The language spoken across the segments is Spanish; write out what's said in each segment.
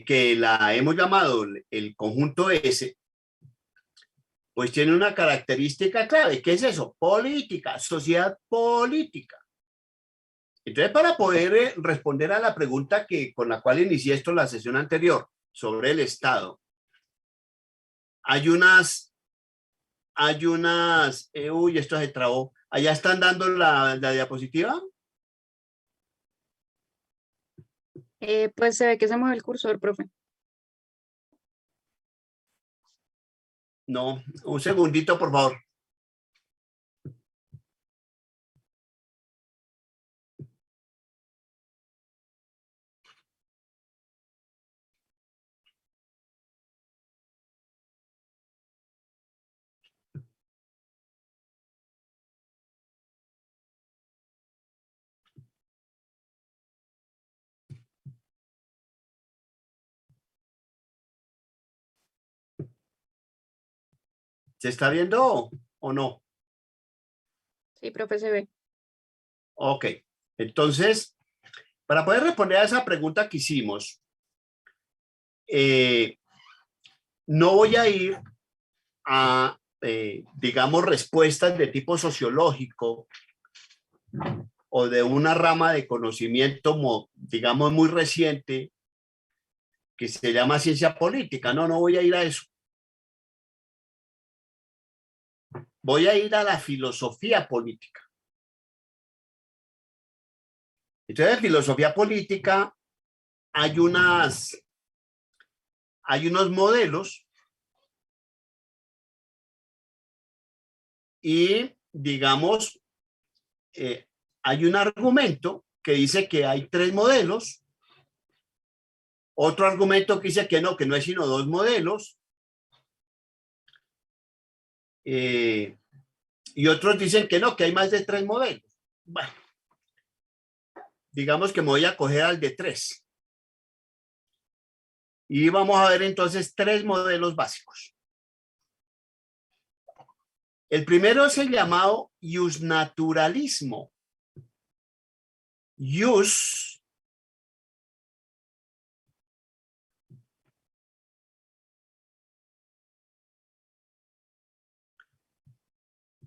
que la hemos llamado el conjunto S, pues tiene una característica clave. ¿Qué es eso? Política, sociedad política. Entonces, para poder responder a la pregunta con la cual inicié esto en la sesión anterior sobre el Estado, uy, esto se trabó. ¿Allá están dando la diapositiva? Pues se ve que se mueve el cursor, profe. No, un segundito, por favor. ¿Se está viendo o no? Sí, profe, se ve. Ok, entonces, para poder responder a esa pregunta que hicimos, no voy a ir a, digamos, respuestas de tipo sociológico o de una rama de conocimiento, digamos, muy reciente, que se llama ciencia política. No, no voy a ir a eso. Voy a ir a la filosofía política. Entonces, en filosofía política hay unos modelos y, digamos, hay un argumento que dice que hay 3 modelos, otro argumento que dice que no es sino 2 modelos, y otros dicen que no, que hay más de 3 modelos. Bueno, digamos que me voy a coger al de 3. Y vamos a ver entonces 3 modelos básicos. El primero es el llamado iusnaturalismo. Ius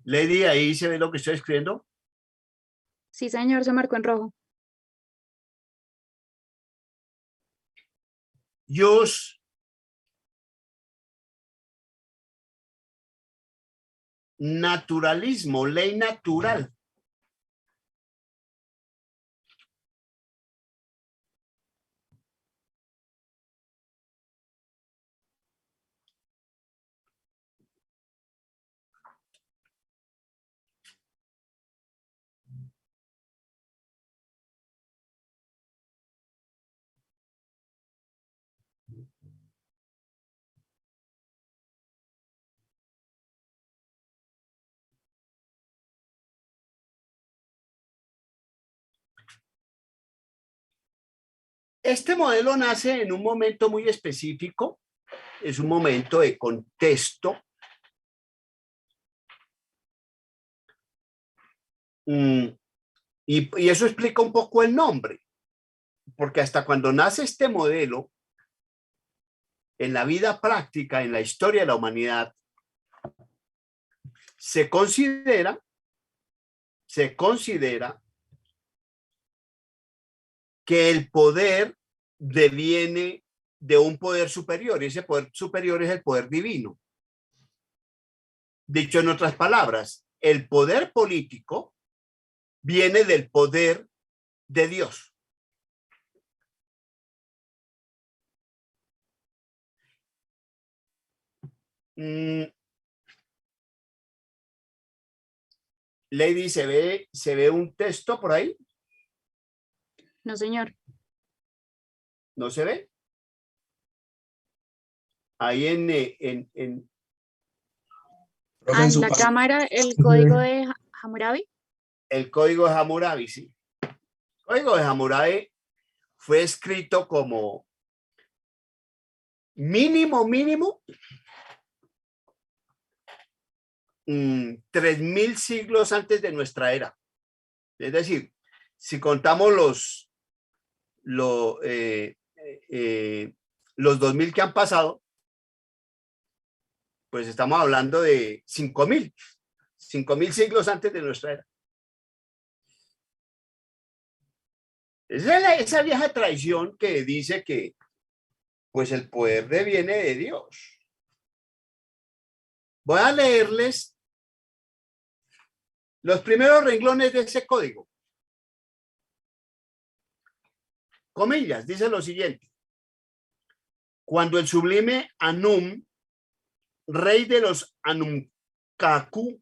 Lady, ahí se ve lo que estoy escribiendo. Sí, señor, se marcó en rojo. Ius naturalismo, ley natural. Este modelo nace en un momento muy específico, es un momento de contexto. Y eso explica un poco el nombre, porque hasta cuando nace este modelo, en la vida práctica, en la historia de la humanidad, se considera que el poder deviene de un poder superior, y ese poder superior es el poder divino. Dicho en otras palabras, el poder político viene del poder de Dios. Lady, ¿se ve un texto por ahí? No, señor. ¿No se ve? Ahí en Ah, en la cámara, el código de Hammurabi. el código de Hammurabi, sí. El código de Hammurabi fue escrito como mínimo 3000 siglos antes de nuestra era. Es decir, si contamos los 2000 que han pasado, pues estamos hablando de 5000 siglos antes de nuestra era. Esa vieja tradición que dice que pues el poder viene de Dios. Voy a leerles los primeros renglones de ese código. Comillas, dice lo siguiente. Cuando el sublime Anum, rey de los Anumkaku,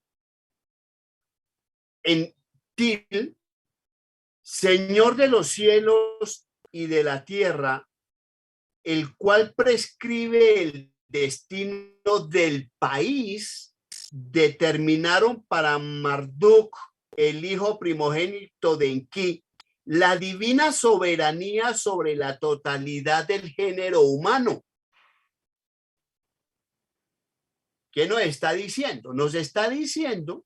en Til, señor de los cielos y de la tierra, el cual prescribe el destino del país, determinaron para Marduk, el hijo primogénito de Enki, la divina soberanía sobre la totalidad del género humano. ¿Qué nos está diciendo? Nos está diciendo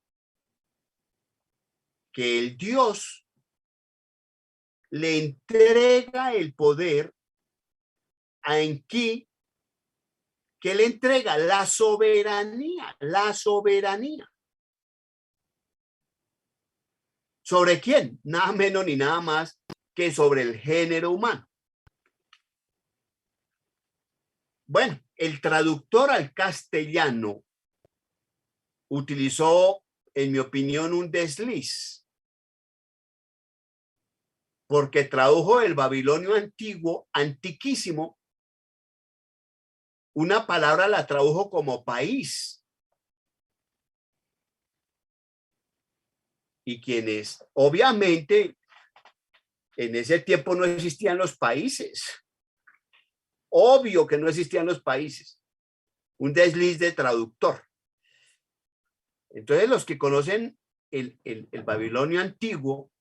que el Dios le entrega el poder a Enki, que le entrega la soberanía. ¿Sobre quién? Nada menos ni nada más que sobre el género humano. Bueno, el traductor al castellano utilizó, en mi opinión, un desliz, porque tradujo del babilonio antiguo, antiquísimo, una palabra la tradujo como país. Y quienes, obviamente, en ese tiempo no existían los países. Obvio que no existían los países. Un desliz de traductor. Entonces, los que conocen el babilonio antiguo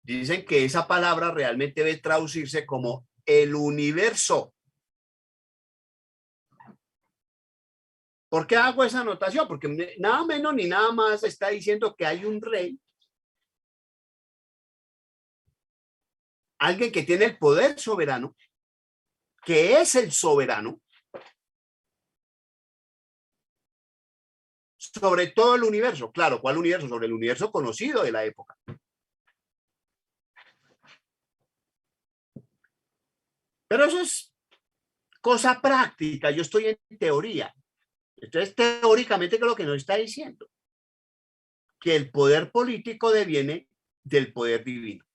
dicen que esa palabra realmente debe traducirse como el universo. ¿Por qué hago esa anotación? Porque nada menos ni nada más está diciendo que hay un rey, alguien que tiene el poder soberano, que es el soberano sobre todo el universo. Claro, ¿cuál universo? Sobre el universo conocido de la época. Pero eso es cosa práctica. Yo estoy en teoría. Entonces, teóricamente, ¿qué es lo que nos está diciendo? Que el poder político deviene del poder divino.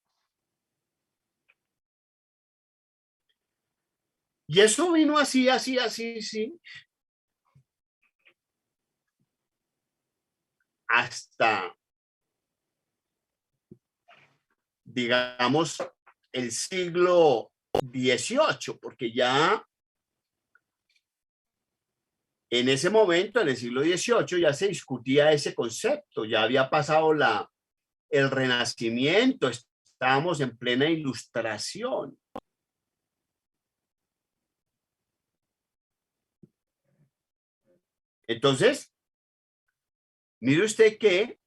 Y eso vino así, sí. Hasta, digamos, el siglo XVIII, porque ya en ese momento, en el siglo XVIII, ya se discutía ese concepto, ya había pasado el Renacimiento, estábamos en plena Ilustración. Entonces, mire usted que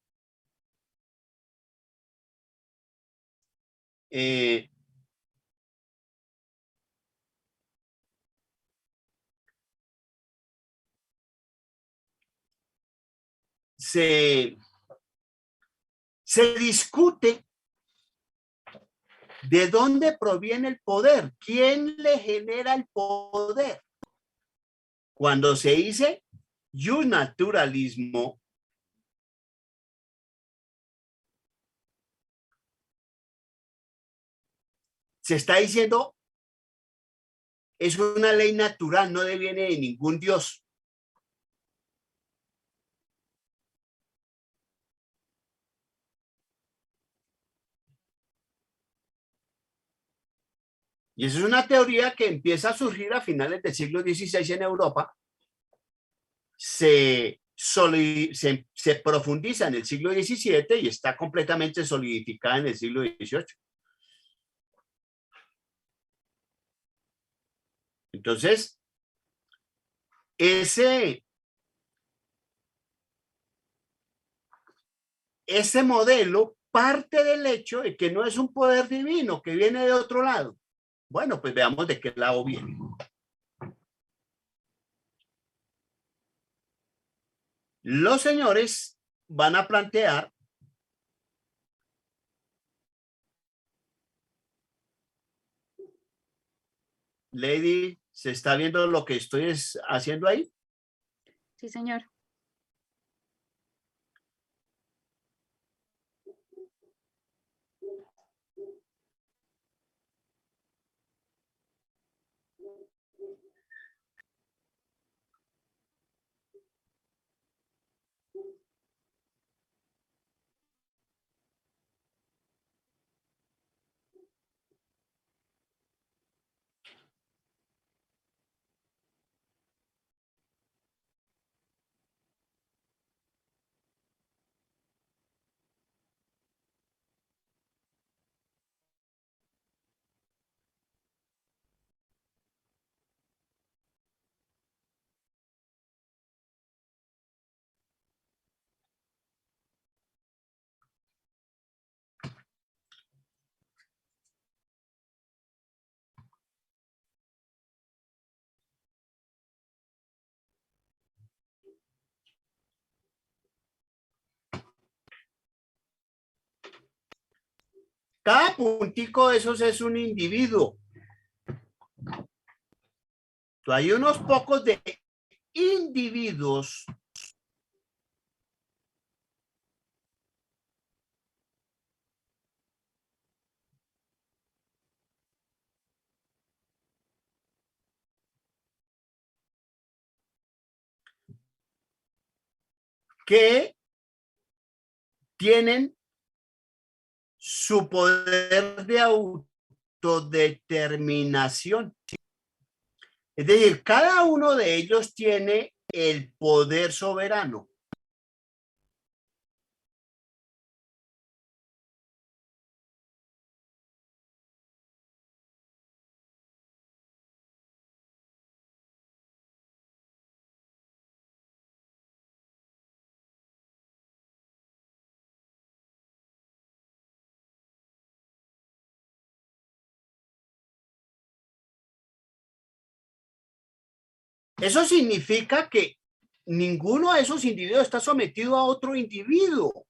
se discute de dónde proviene el poder, quién le genera el poder. Cuando se dice naturalismo, se está diciendo es una ley natural, no deviene de ningún dios. Y eso es una teoría que empieza a surgir a finales del siglo XVI en Europa. Se profundiza en el siglo XVII y está completamente solidificada en el siglo XVIII. Entonces, ese modelo parte del hecho de que no es un poder divino, que viene de otro lado. Bueno, pues veamos de qué lado viene. Los señores van a plantear Lady, ¿se está viendo lo que estoy haciendo ahí? Sí, señor. Cada puntico de esos es un individuo. Hay unos pocos de individuos que tienen su poder de autodeterminación. Es decir, cada uno de ellos tiene el poder soberano. Eso significa que ninguno de esos individuos está sometido a otro individuo.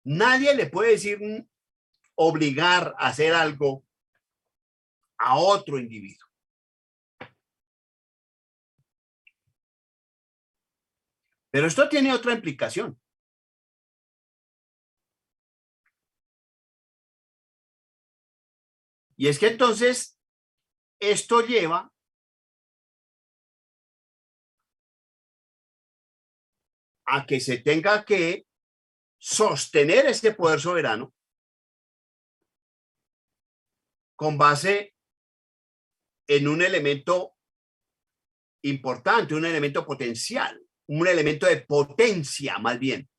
Nadie le puede decir obligar a hacer algo a otro individuo. Pero esto tiene otra implicación. Y es que entonces esto lleva a que se tenga que sostener este poder soberano con base en un elemento importante, un elemento potencial, un elemento de potencia, más bien,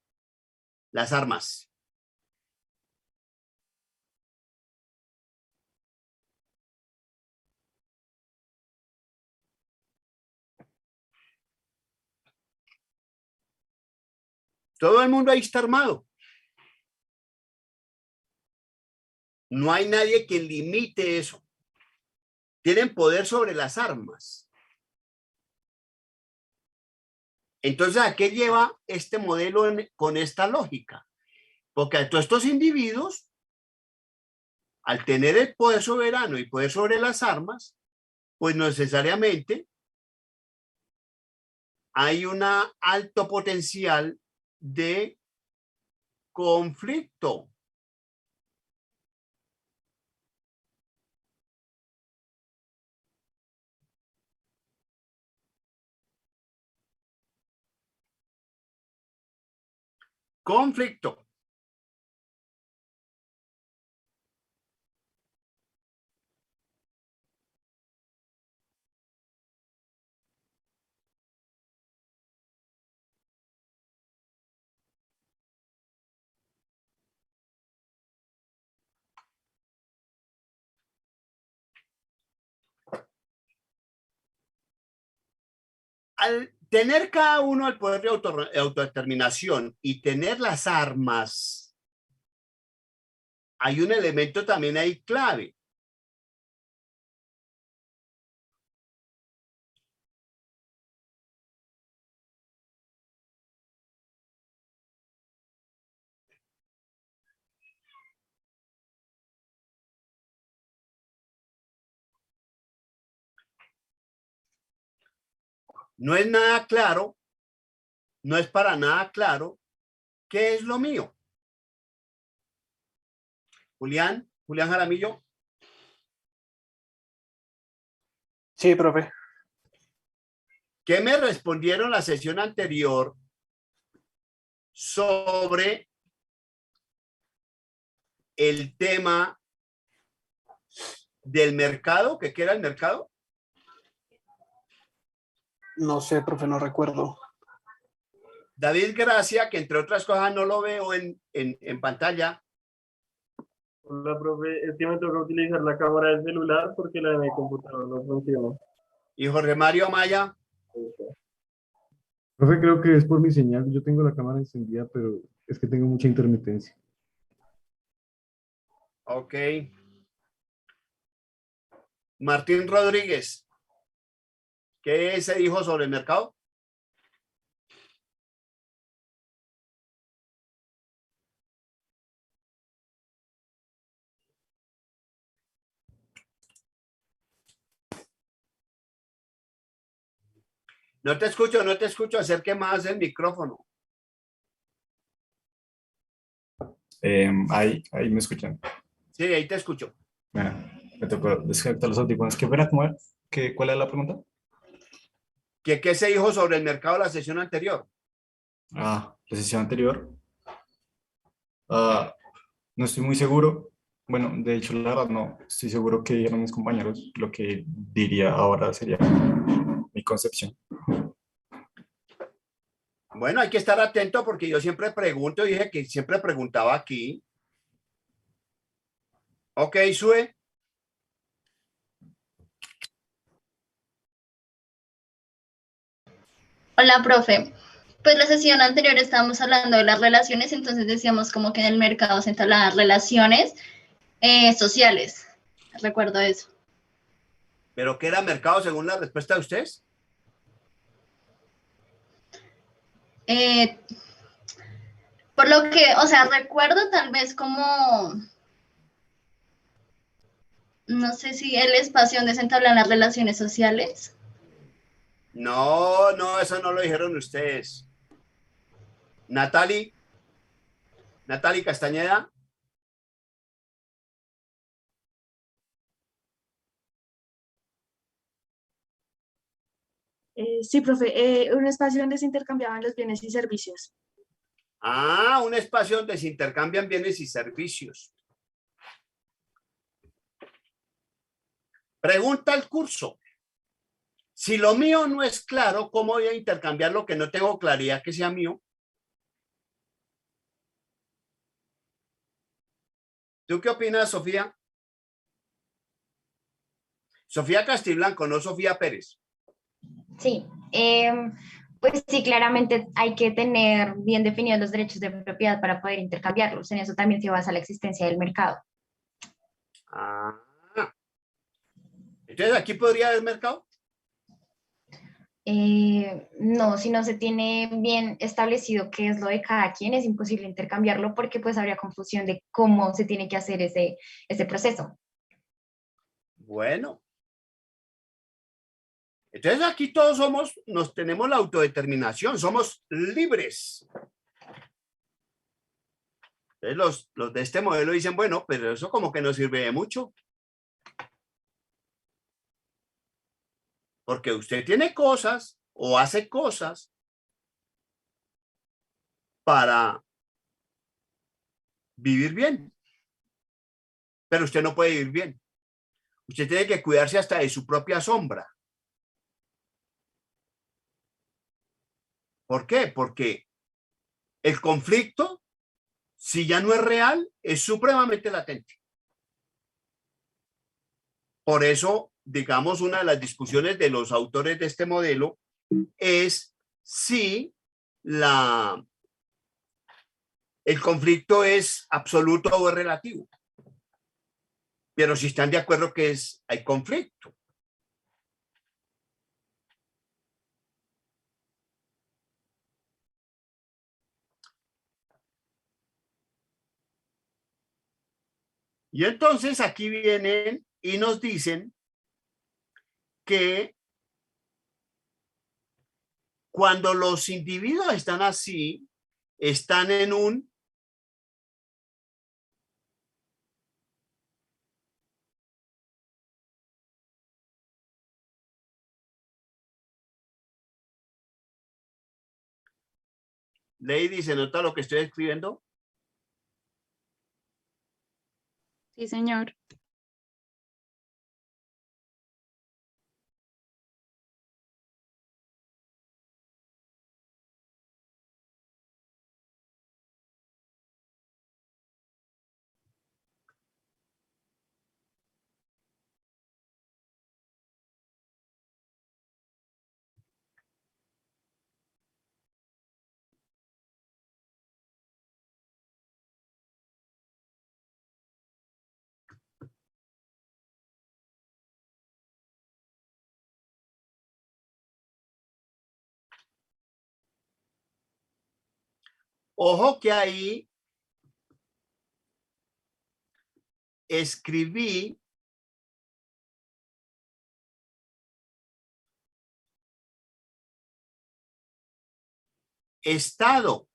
las armas. Todo el mundo ahí está armado. No hay nadie que limite eso. Tienen poder sobre las armas. Entonces, ¿a qué lleva este modelo con esta lógica? Porque a todos estos individuos, al tener el poder soberano y poder sobre las armas, pues no necesariamente hay un alto potencial de conflicto. Conflicto. Al tener cada uno el poder de autodeterminación y tener las armas, hay un elemento también ahí clave. No es nada claro, no es para nada claro qué es lo mío. Julián Jaramillo. Sí, profe. ¿Qué me respondieron la sesión anterior sobre el tema del mercado? ¿Qué era el mercado? No sé, profe, no recuerdo. David Gracia, que entre otras cosas no lo veo en pantalla. Hola, profe, es que me toca utilizar la cámara del celular porque la de mi computador no funciona. Y Jorge Mario Amaya. Profe, creo que es por mi señal. Yo tengo la cámara encendida, pero es que tengo mucha intermitencia. Ok. Martín Rodríguez. ¿Qué se dijo sobre el mercado? No te escucho, no te escucho. Acerque más el micrófono. Ahí me escuchan. Sí, ahí te escucho. Me tocó desconectar los audífonos. ¿Qué pena? ¿Cómo era? ¿Cuál era la pregunta? ¿Qué se dijo sobre el mercado la sesión anterior? La sesión anterior. No estoy muy seguro. Bueno, de hecho, la verdad, no estoy seguro que dijeron mis compañeros. Lo que diría ahora sería mi concepción. Bueno, hay que estar atento porque yo siempre pregunto, dije que siempre preguntaba aquí. Ok, Sue. Hola, profe. Pues la sesión anterior estábamos hablando de las relaciones, entonces decíamos como que en el mercado se entablan las relaciones sociales. Recuerdo eso. ¿Pero qué era mercado según la respuesta de ustedes? Por lo que, o sea, recuerdo tal vez como, no sé si el espacio donde se entablan las relaciones sociales. No, no, eso no lo dijeron ustedes. Natalie Castañeda. Sí, profe, un espacio donde se intercambiaban los bienes y servicios. Ah, un espacio donde se intercambian bienes y servicios. Pregunta al curso. Si lo mío no es claro, ¿cómo voy a intercambiar lo que no tengo claridad que sea mío? ¿Tú qué opinas, Sofía? Sofía Castiblanco, no Sofía Pérez. Sí, pues sí, claramente hay que tener bien definidos los derechos de propiedad para poder intercambiarlos. En eso también se basa la existencia del mercado. Ah. Entonces, ¿aquí podría haber mercado? No, si no se tiene bien establecido qué es lo de cada quien, es imposible intercambiarlo porque pues habría confusión de cómo se tiene que hacer ese proceso. Bueno. Entonces aquí todos tenemos la autodeterminación, somos libres. Entonces los de este modelo dicen, bueno, pero eso como que no sirve de mucho. Porque usted tiene cosas o hace cosas para vivir bien. Pero usted no puede vivir bien. Usted tiene que cuidarse hasta de su propia sombra. ¿Por qué? Porque el conflicto, si ya no es real, es supremamente latente. Por eso, digamos, una de las discusiones de los autores de este modelo es si el conflicto es absoluto o es relativo. Pero si están de acuerdo que hay conflicto. Y entonces aquí vienen y nos dicen que cuando los individuos están así, están en un Lady, ¿se nota lo que estoy escribiendo? Sí, señor. Ojo que ahí escribí estado.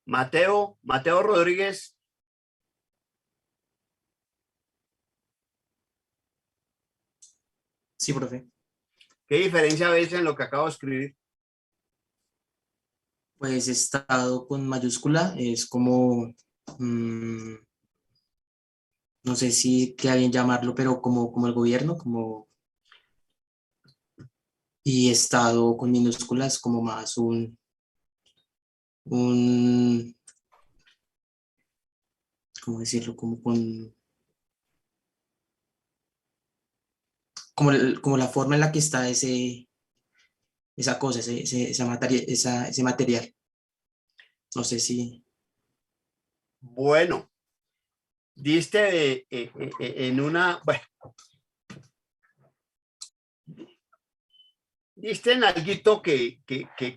Mateo Rodríguez. Sí, profe. ¿Qué diferencia ves en lo que acabo de escribir? Pues estado con mayúscula es como, no sé si queda bien llamarlo, pero como el gobierno, como, y estado con minúsculas como más un, ¿cómo decirlo? Como la forma en la que está esa cosa, ese material. No sé si... Bueno, diste en una, bueno, diste en algo que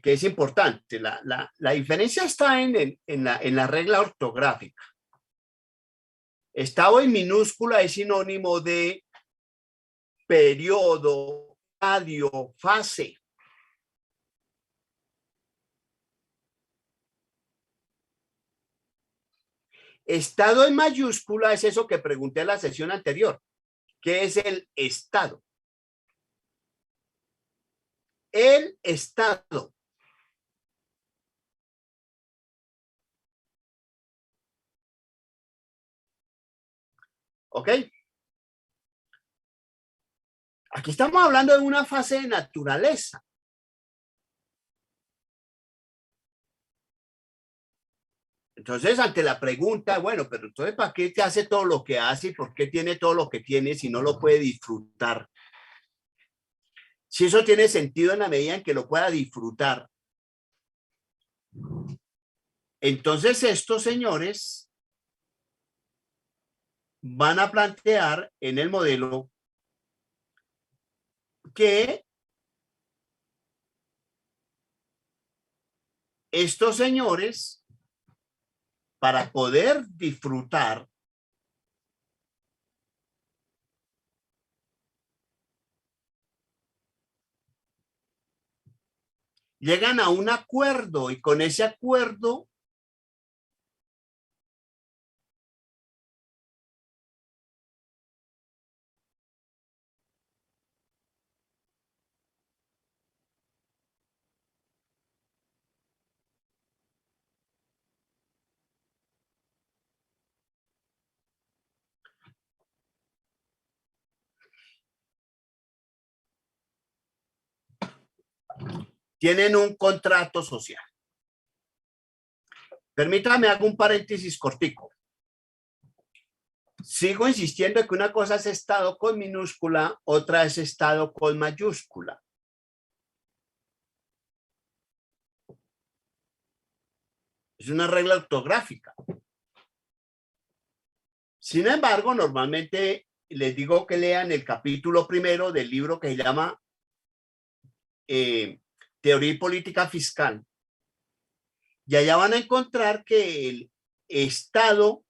es importante. La diferencia está en la regla ortográfica. Estado en minúscula es sinónimo de periodo, estadio, fase. Estado en mayúscula es eso que pregunté en la sesión anterior. ¿Qué es el estado? El estado. ¿Ok? Aquí estamos hablando de una fase de naturaleza. Entonces, ante la pregunta, bueno, pero entonces, ¿para qué te hace todo lo que hace y por qué tiene todo lo que tiene si no lo puede disfrutar? Si eso tiene sentido en la medida en que lo pueda disfrutar. Entonces, estos señores van a plantear en el modelo que estos señores, para poder disfrutar, llegan a un acuerdo y con ese acuerdo tienen un contrato social. Permítame, hago un paréntesis cortico. Sigo insistiendo en que una cosa es Estado con minúscula, otra es Estado con mayúscula. Es una regla ortográfica. Sin embargo, normalmente les digo que lean el capítulo primero del libro que se llama Teoría y Política Fiscal. Y allá van a encontrar que el Estado,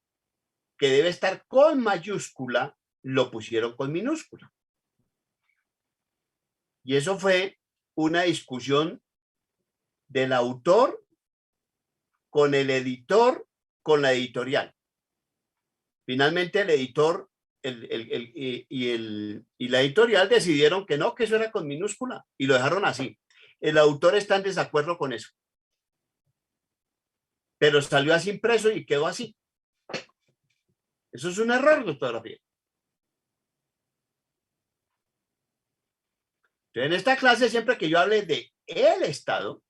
que debe estar con mayúscula, lo pusieron con minúscula. Y eso fue una discusión del autor con el editor, con la editorial. Finalmente el editor y la editorial decidieron que no, que eso era con minúscula y lo dejaron así. El autor está en desacuerdo con eso. Pero salió así impreso y quedó así. Eso es un error de ortografía. Entonces, en esta clase, siempre que yo hable de el Estado,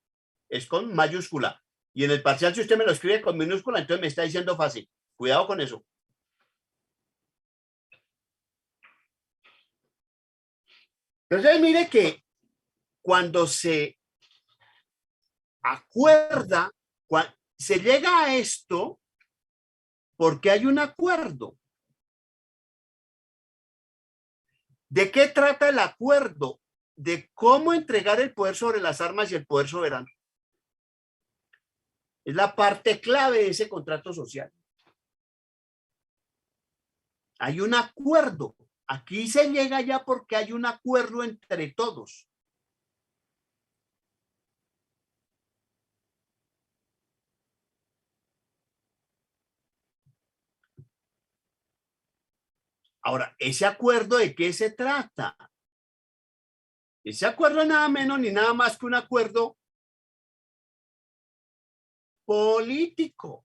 es con mayúscula. Y en el parcial, si usted me lo escribe con minúscula, entonces me está diciendo fácil. Cuidado con eso. Entonces, mire que cuando se acuerda, se llega a esto porque hay un acuerdo. ¿De qué trata el acuerdo? De cómo entregar el poder sobre las armas y el poder soberano. Es la parte clave de ese contrato social. Hay un acuerdo. Aquí se llega ya porque hay un acuerdo entre todos. Ahora, ¿ese acuerdo de qué se trata? Ese acuerdo es nada menos ni nada más que un acuerdo político.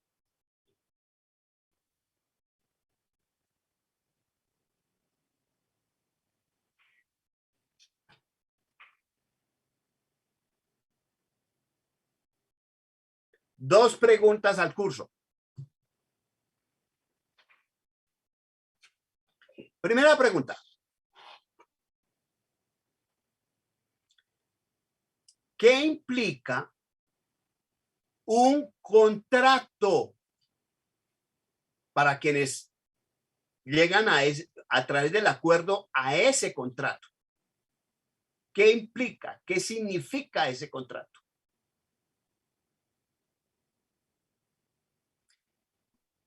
Dos preguntas al curso. Primera pregunta. ¿Qué implica un contrato para quienes llegan a través del acuerdo a ese contrato? ¿Qué implica? ¿Qué significa ese contrato?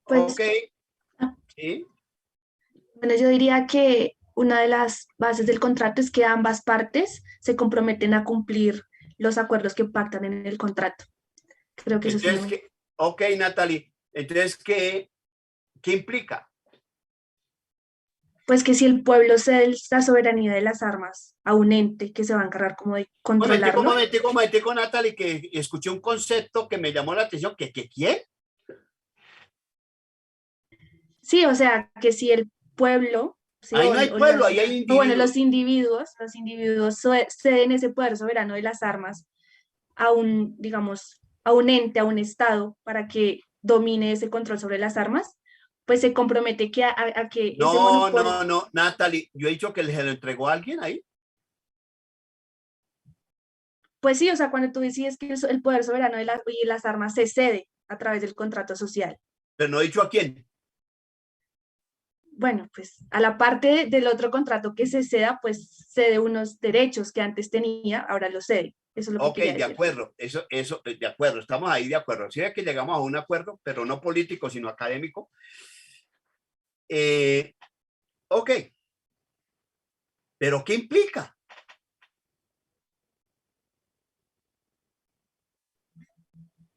Pues, Ok. ¿Sí? bueno, yo diría que una de las bases del contrato es que ambas partes se comprometen a cumplir los acuerdos que pactan en el contrato. Creo que eso es Entonces, ok, Natalie. Entonces, ¿qué implica? pues que si el pueblo cede la soberanía de las armas a un ente que se va a encargar como de controlarlo. Momentico, Natalie, que escuché un concepto que me llamó la atención. ¿Quién? Sí, o sea, que si el pueblo... Sí, ahí no hay pueblo, ahí hay individuos. Bueno, los individuos ceden ese poder soberano de las armas a un, digamos, a un ente, a un Estado, para que domine ese control sobre las armas, pues se compromete que a que ese monopolio... No, Natalie, yo he dicho que se lo entregó a alguien ahí. Pues sí, o sea, cuando tú decides que el poder soberano de las armas se cede a través del contrato social. Pero no he dicho a quién. Bueno, pues a la parte del otro contrato que se ceda, pues cede unos derechos que antes tenía, ahora los cede. Eso es lo que Ok, quería de decir. acuerdo, eso, de acuerdo, estamos ahí de acuerdo. Sí, es que llegamos a un acuerdo, pero no político, sino académico. Ok, pero ¿qué implica?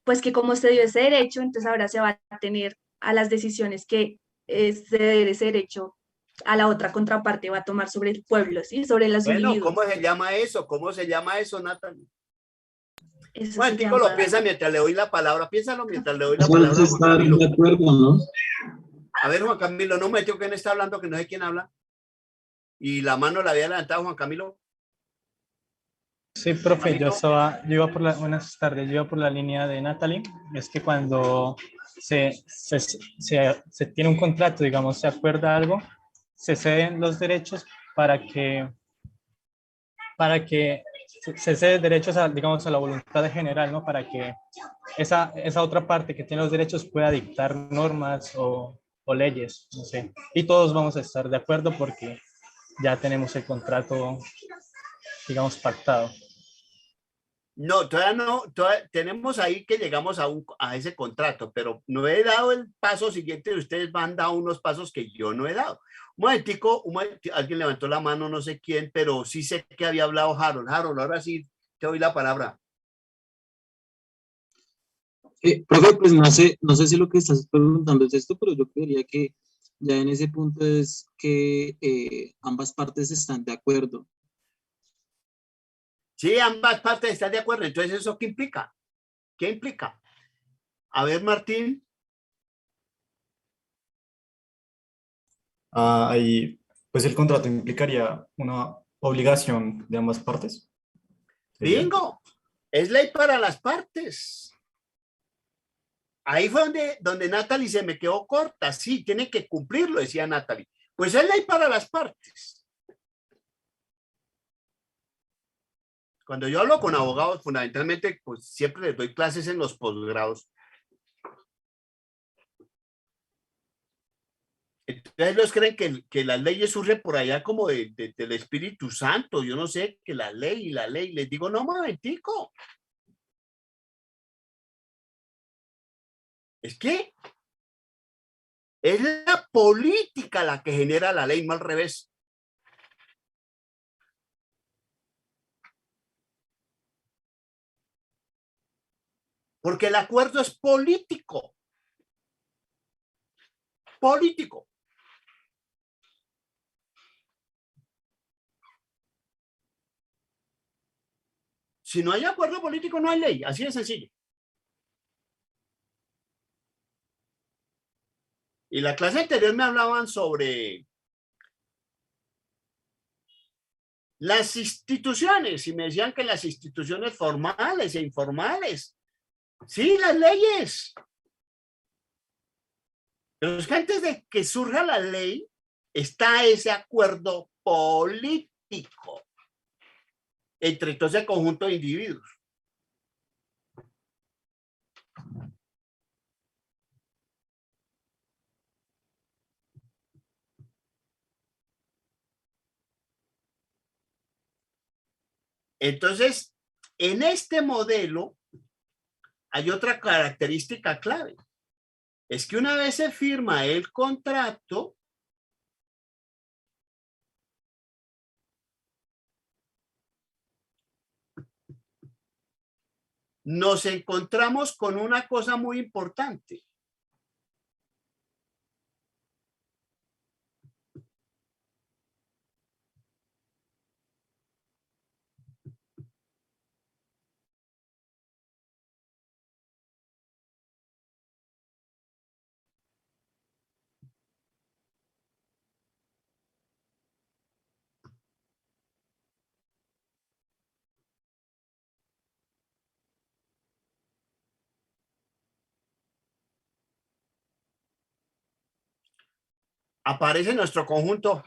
Pues que como se dio ese derecho, entonces ahora se va a tener a las decisiones que ceder ese derecho a la otra contraparte va a tomar sobre el pueblo, ¿sí? Sobre los individuos. ¿Cómo se llama eso? ¿Cómo se llama eso, Natalie? Eso Bueno, Tico lo piensa mientras le doy la palabra. Piénsalo mientras le doy la palabra. Se está de acuerdo, ¿no? A ver, Juan Camilo, no me metió quién está hablando, que no sé quién habla. Y la mano la había levantado Juan Camilo. Sí, profe, yo iba por buenas tardes, yo iba por la línea de Natalie. Es que cuando se tiene un contrato, digamos, se acuerda algo, se ceden los derechos para que, se ceden derechos a, digamos, a la voluntad general, ¿no? Para que esa otra parte que tiene los derechos pueda dictar normas o leyes, no sé. Y todos vamos a estar de acuerdo porque ya tenemos el contrato, digamos, pactado. No, todavía no, todavía tenemos ahí que llegamos a ese contrato, pero no he dado el paso siguiente. Ustedes han dado unos pasos que yo no he dado. Un momentico, alguien levantó la mano, no sé quién, pero sí sé que había hablado Harold. Harold, ahora sí te doy la palabra. Profe, pues no sé si lo que estás preguntando es esto, pero yo creería que ya en ese punto es que ambas partes están de acuerdo. Sí, ambas partes están de acuerdo. Entonces, ¿eso qué implica? ¿Qué implica? A ver, Martín. Ahí, pues el contrato implicaría una obligación de ambas partes. ¿Sería? Bingo. Es ley para las partes. Ahí fue donde Natalie se me quedó corta. Sí, tiene que cumplirlo, decía Natalie. Pues es ley para las partes. Cuando yo hablo con abogados, fundamentalmente, pues siempre les doy clases en los posgrados. Entonces ellos creen que las leyes surgen por allá como del Espíritu Santo. Yo no sé, que la ley y la ley. Les digo, no, momentico. Es que es la política la que genera la ley, no al revés. Porque el acuerdo es político. Político. Si no hay acuerdo político, no hay ley. Así de sencillo. Y la clase anterior me hablaban sobre las instituciones y me decían que las instituciones formales e informales. Sí, las leyes. Pero es que antes de que surja la ley, está ese acuerdo político entre todo ese conjunto de individuos. Entonces, en este modelo hay otra característica clave. Es que una vez se firma el contrato, nos encontramos con una cosa muy importante. Aparece nuestro conjunto.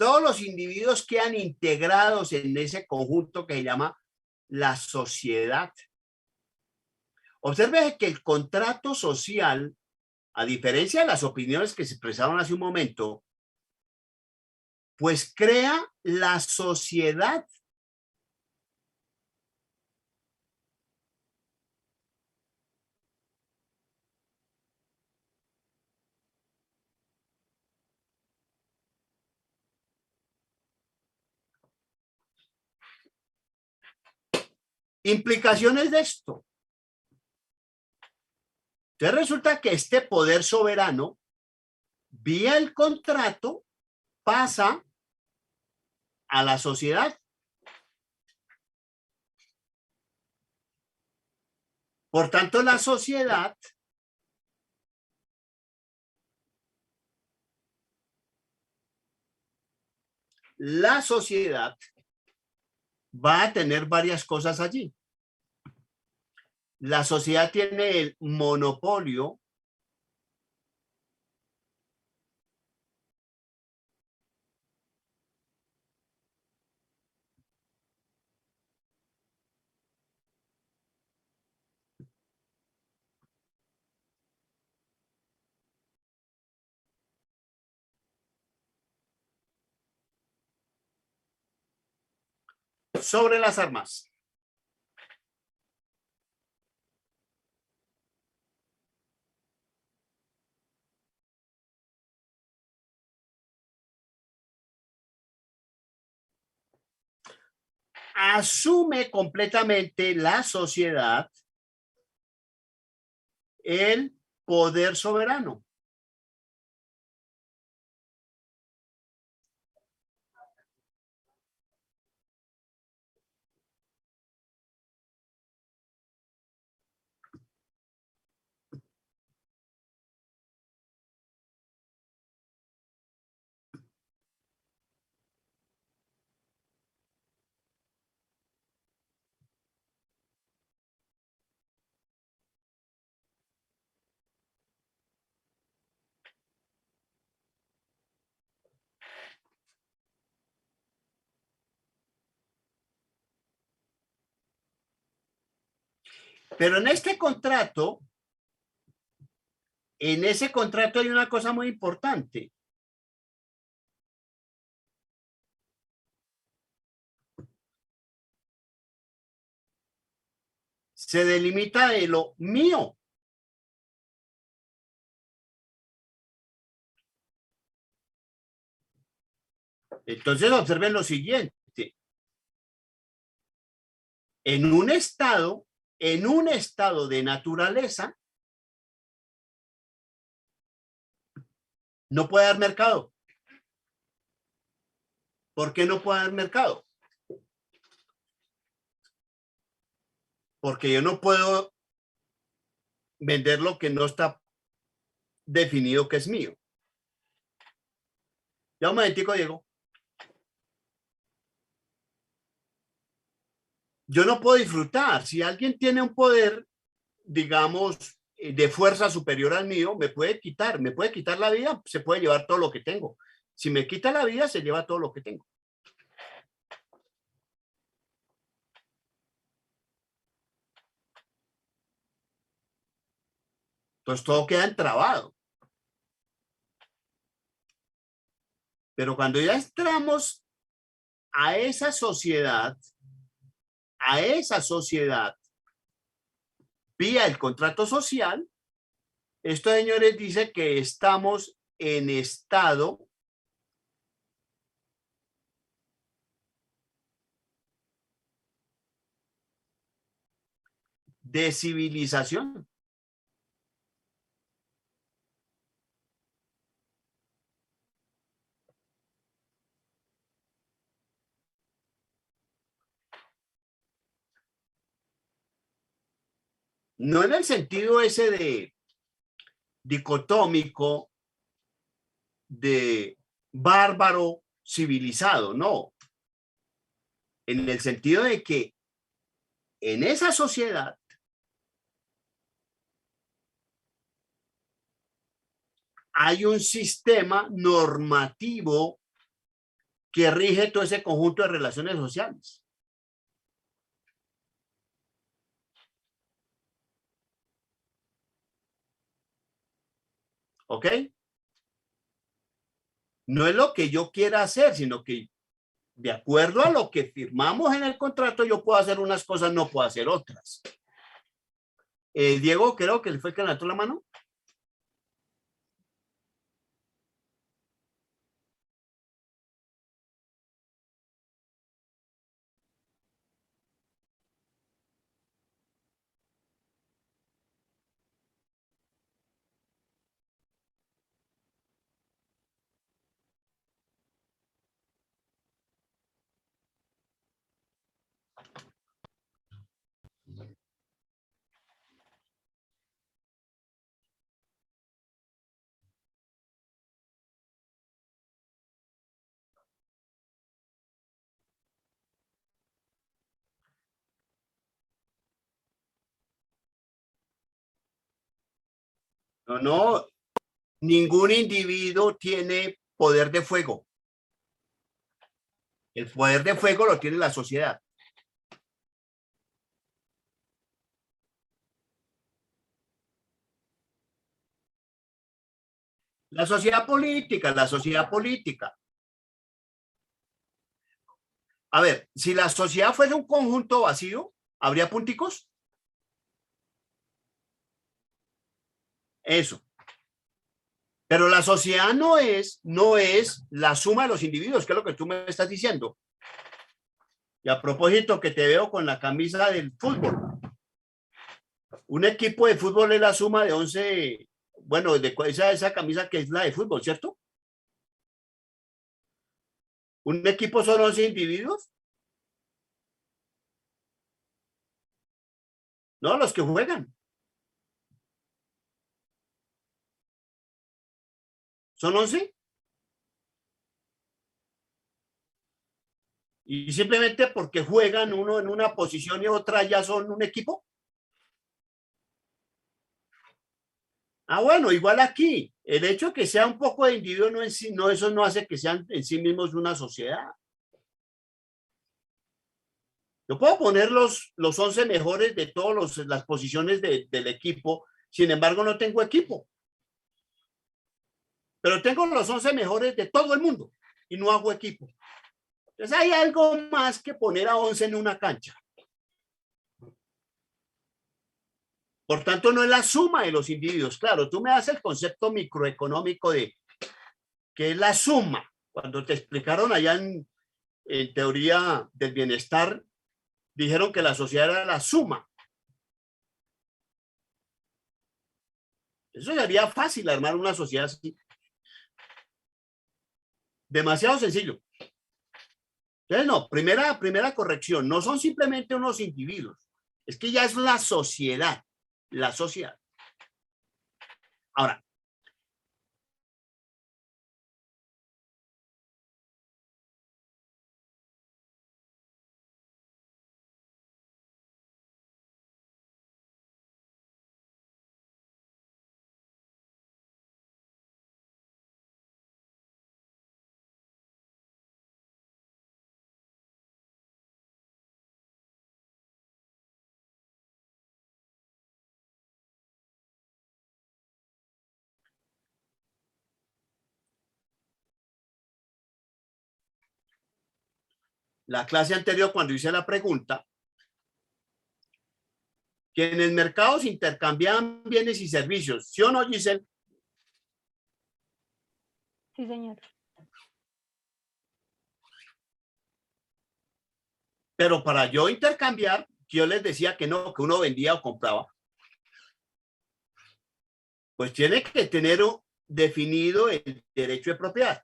todos los individuos quedan integrados en ese conjunto que se llama la sociedad. Observe que el contrato social, a diferencia de las opiniones que se expresaron hace un momento, pues crea la sociedad. Implicaciones de esto. Entonces resulta que este poder soberano, vía el contrato, pasa a la sociedad. Por tanto, la sociedad va a tener varias cosas allí. La sociedad tiene el monopolio sobre las armas. Asume completamente la sociedad el poder soberano. Pero en ese contrato hay una cosa muy importante. Se delimita de lo mío. Entonces observen lo siguiente. En un estado de naturaleza, no puede haber mercado. ¿Por qué no puede haber mercado? Porque yo no puedo vender lo que no está definido que es mío. Ya un momentico, Diego. Yo no puedo disfrutar. Si alguien tiene un poder, digamos, de fuerza superior al mío, me puede quitar la vida, se puede llevar todo lo que tengo. Si me quita la vida, se lleva todo lo que tengo. Entonces todo queda entrabado. Pero cuando ya entramos a esa sociedad, vía el contrato social, estos señores dicen que estamos en estado de civilización. No en el sentido ese de dicotómico de bárbaro civilizado, no. En el sentido de que en esa sociedad hay un sistema normativo que rige todo ese conjunto de relaciones sociales. ¿Ok? No es lo que yo quiera hacer, sino que de acuerdo a lo que firmamos en el contrato, yo puedo hacer unas cosas, no puedo hacer otras. Diego, creo que él fue el que levantó la mano. No, no, ningún individuo tiene poder de fuego. El poder de fuego lo tiene la sociedad. La sociedad política, la sociedad política. A ver, si la sociedad fuese un conjunto vacío, ¿habría punticos? Eso. Pero la sociedad no es la suma de los individuos, que es lo que tú me estás diciendo. Y a propósito que te veo con la camisa del fútbol. Un equipo de fútbol es la suma de 11, bueno, de esa camisa que es la de fútbol, ¿cierto? ¿Un equipo son 11 individuos? No, los que juegan. ¿Son 11? Y simplemente porque juegan uno en una posición y otra ya son un equipo. Ah, bueno, igual aquí. El hecho de que sea un poco de individuo no en sí, no, eso no hace que sean en sí mismos una sociedad. Yo puedo poner los 11 mejores de todas las posiciones del equipo, sin embargo no tengo equipo. Pero tengo los 11 mejores de todo el mundo y no hago equipo. Entonces hay algo más que poner a 11 en una cancha. Por tanto, no es la suma de los individuos. Claro, tú me das el concepto microeconómico de que es la suma. Cuando te explicaron allá en teoría del bienestar, dijeron que la sociedad era la suma. Eso sería fácil armar una sociedad así. Demasiado sencillo. Entonces, no, primera corrección, no son simplemente unos individuos, es que ya es la sociedad, la sociedad. Ahora, la clase anterior, cuando hice la pregunta, que en el mercado se intercambian bienes y servicios, ¿sí o no, Giselle? Sí, señor. Pero para yo intercambiar, yo les decía que no, que uno vendía o compraba. Pues tiene que tener definido el derecho de propiedad.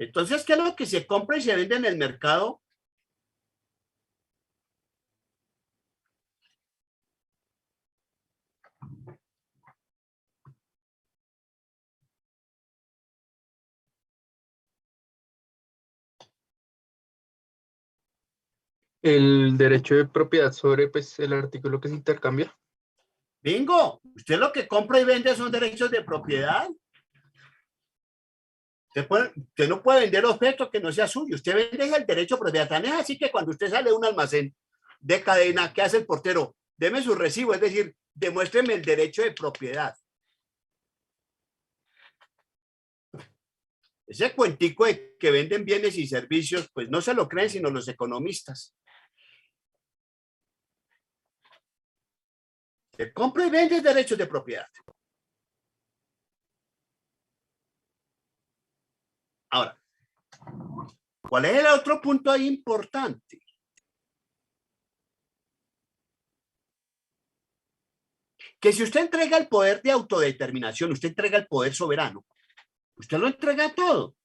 Entonces, ¿qué es lo que se compra y se vende en el mercado? El derecho de propiedad sobre pues, el artículo que se intercambia. Bingo, usted lo que compra y vende son derechos de propiedad. Usted no puede vender objeto que no sea suyo. Usted vende el derecho de propiedad. Tan es así que cuando usted sale de un almacén de cadena, ¿qué hace el portero? Deme su recibo, es decir, demuéstreme el derecho de propiedad. Ese cuentico de que venden bienes y servicios, pues no se lo creen sino los economistas. Se compra y vende derechos de propiedad. Ahora, ¿cuál es el otro punto ahí importante? Que si usted entrega el poder de autodeterminación, usted entrega el poder soberano, usted lo entrega todo.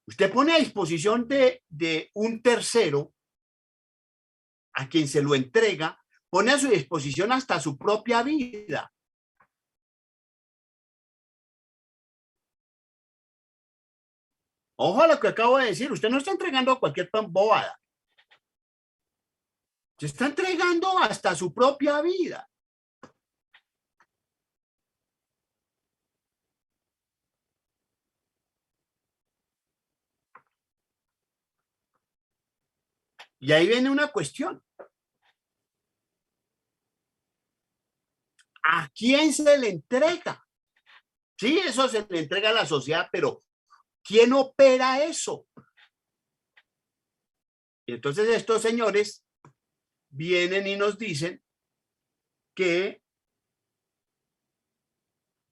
Usted pone a disposición de un tercero a quien se lo entrega, pone a su disposición hasta su propia vida. Ojo a lo que acabo de decir, usted no está entregando cualquier bobada. Se está entregando hasta su propia vida. Y ahí viene una cuestión. ¿A quién se le entrega? Sí, eso se le entrega a la sociedad, pero ¿quién opera eso? Y entonces estos señores vienen y nos dicen que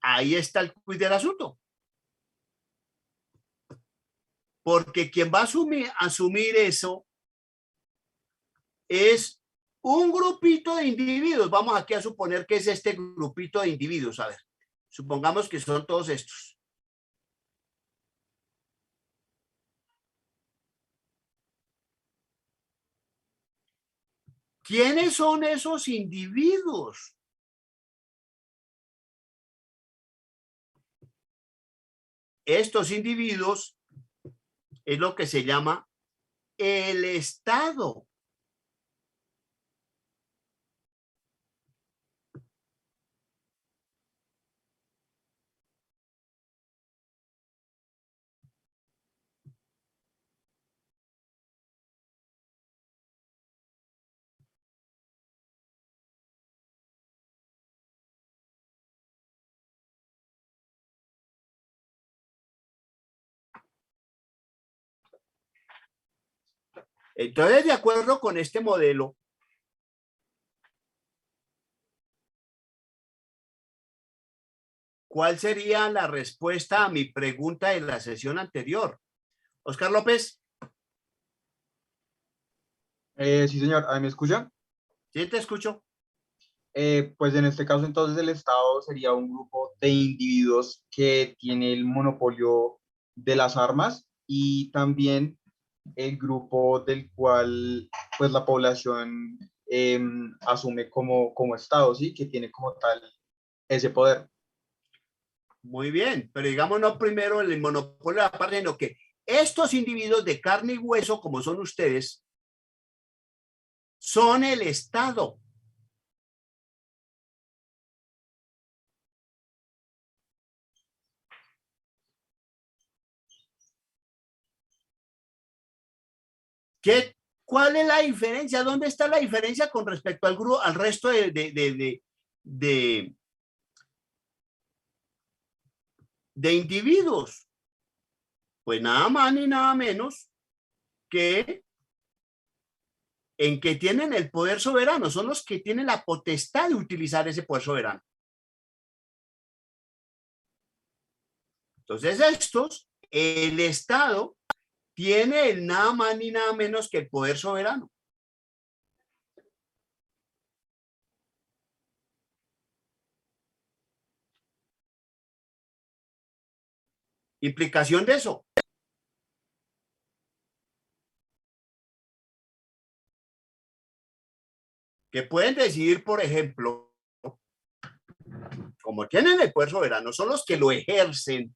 ahí está el quid del asunto. Porque quien va a asumir eso es un grupito de individuos. Vamos aquí a suponer que es este grupito de individuos. A ver, supongamos que son todos estos. ¿Quiénes son esos individuos? Estos individuos es lo que se llama el Estado. Entonces, de acuerdo con este modelo, ¿cuál sería la respuesta a mi pregunta en la sesión anterior? Oscar López. Sí, señor. ¿Me escucha? Sí, te escucho. Pues en este caso, entonces, el Estado sería un grupo de individuos que tiene el monopolio de las armas y también el grupo del cual, pues, la población asume como Estado, ¿sí? Que tiene como tal ese poder. Muy bien, pero digamos no primero el monopolio de la parte, sino que estos individuos de carne y hueso, como son ustedes, son el Estado. ¿Cuál es la diferencia? ¿Dónde está la diferencia con respecto al grupo, al resto de individuos? Pues nada más ni nada menos que en que tienen el poder soberano, son los que tienen la potestad de utilizar ese poder soberano. Entonces estos, el Estado tiene el nada más ni nada menos que el poder soberano. Implicación de eso. Que pueden decidir, por ejemplo, como tienen el poder soberano, son los que lo ejercen.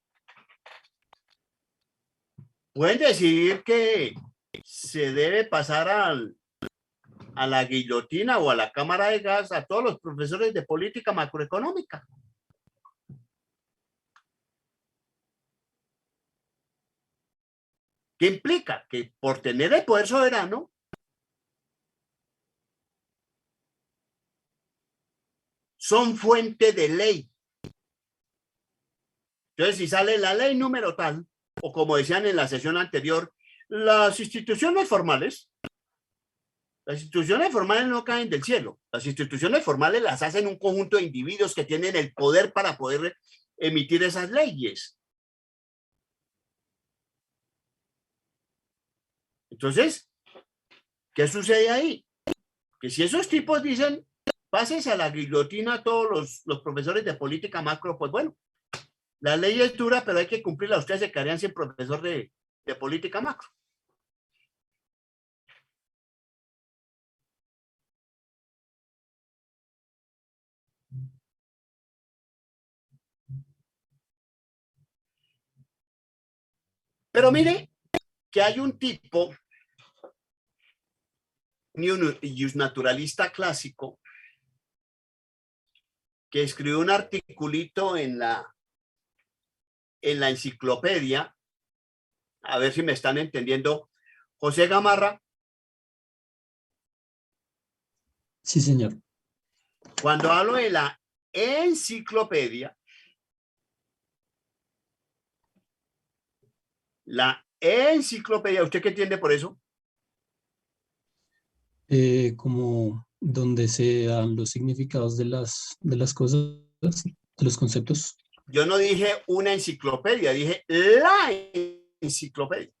Pueden decidir que se debe pasar a la guillotina o a la cámara de gas a todos los profesores de política macroeconómica. ¿Qué implica? Que por tener el poder soberano, son fuente de ley. Entonces, si sale la ley número tal, o como decían en la sesión anterior, las instituciones formales no caen del cielo. Las instituciones formales las hacen un conjunto de individuos que tienen el poder para poder emitir esas leyes. Entonces, ¿qué sucede ahí? Que si esos tipos dicen, pásense a la guillotina a todos los profesores de política macro, pues bueno, la ley es dura, pero hay que cumplirla. Ustedes se quedarían sin profesor de política macro. Pero mire que hay un tipo, un naturalista clásico, que escribió un articulito en la enciclopedia, a ver si me están entendiendo, José Gamarra. Sí, señor. Cuando hablo de la enciclopedia, ¿usted qué entiende por eso? Como donde se dan los significados de las cosas, de los conceptos. Yo no dije una enciclopedia, dije la enciclopedia.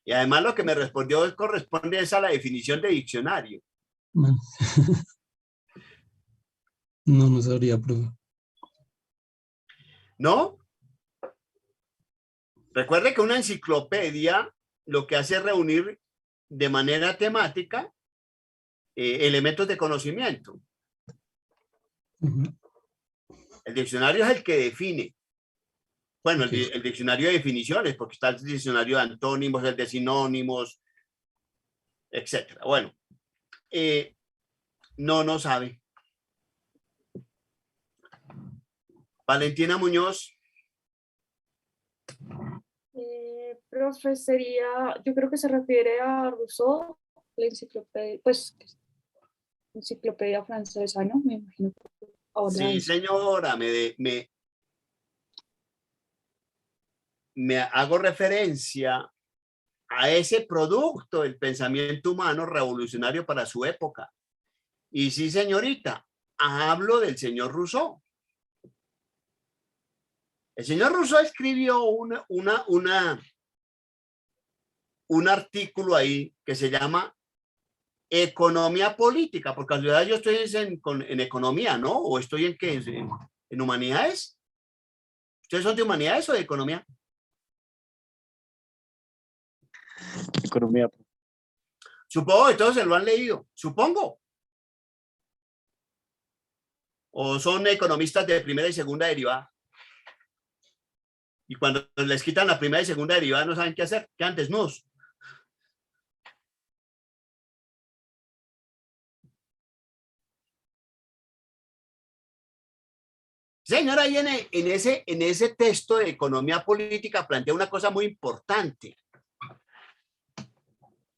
Y además lo que me respondió corresponde a la definición de diccionario. No sabría, profe. ¿No? Recuerde que una enciclopedia lo que hace es reunir de manera temática elementos de conocimiento. El diccionario es el que define. Bueno, el diccionario de definiciones, porque está el diccionario de antónimos, el de sinónimos, etcétera. Bueno, no sabe. Valentina Muñoz. Profe, yo creo que se refiere a Rousseau, la enciclopedia, pues, enciclopedia francesa, ¿no? Me imagino. Sí, señora, me hago referencia a ese producto del pensamiento humano revolucionario para su época. Y sí, señorita, hablo del señor Rousseau. El señor Rousseau escribió un artículo ahí que se llama Economía Política. Por casualidad yo estoy en economía, ¿no? ¿O estoy en qué? ¿En humanidades? ¿Ustedes son de humanidades o de economía? Economía. Supongo que todos se lo han leído, supongo. O son economistas de primera y segunda derivada. Y cuando les quitan la primera y segunda derivada no saben qué hacer, quedan desnudos. Señora, ahí en ese texto de economía política plantea una cosa muy importante.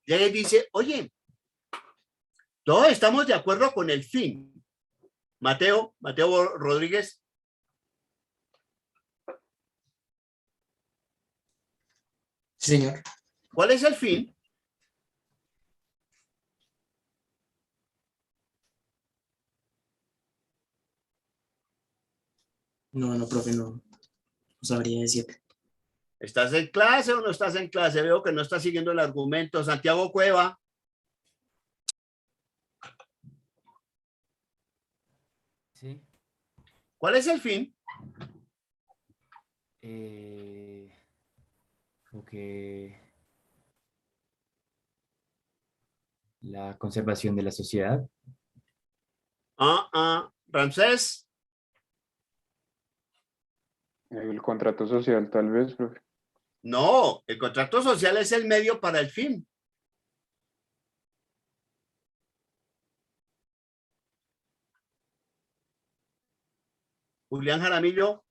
Y ahí dice, oye, todos estamos de acuerdo con el fin. Mateo Rodríguez. Sí, señor. ¿Cuál es el fin? No, profe, no sabría decir. ¿Estás en clase o no estás en clase? Veo que no estás siguiendo el argumento. Santiago Cueva. Sí. ¿Cuál es el fin? Creo que la conservación de la sociedad. Ramsés. El contrato social, tal vez, profe. No, el contrato social es el medio para el fin. Julián Jaramillo.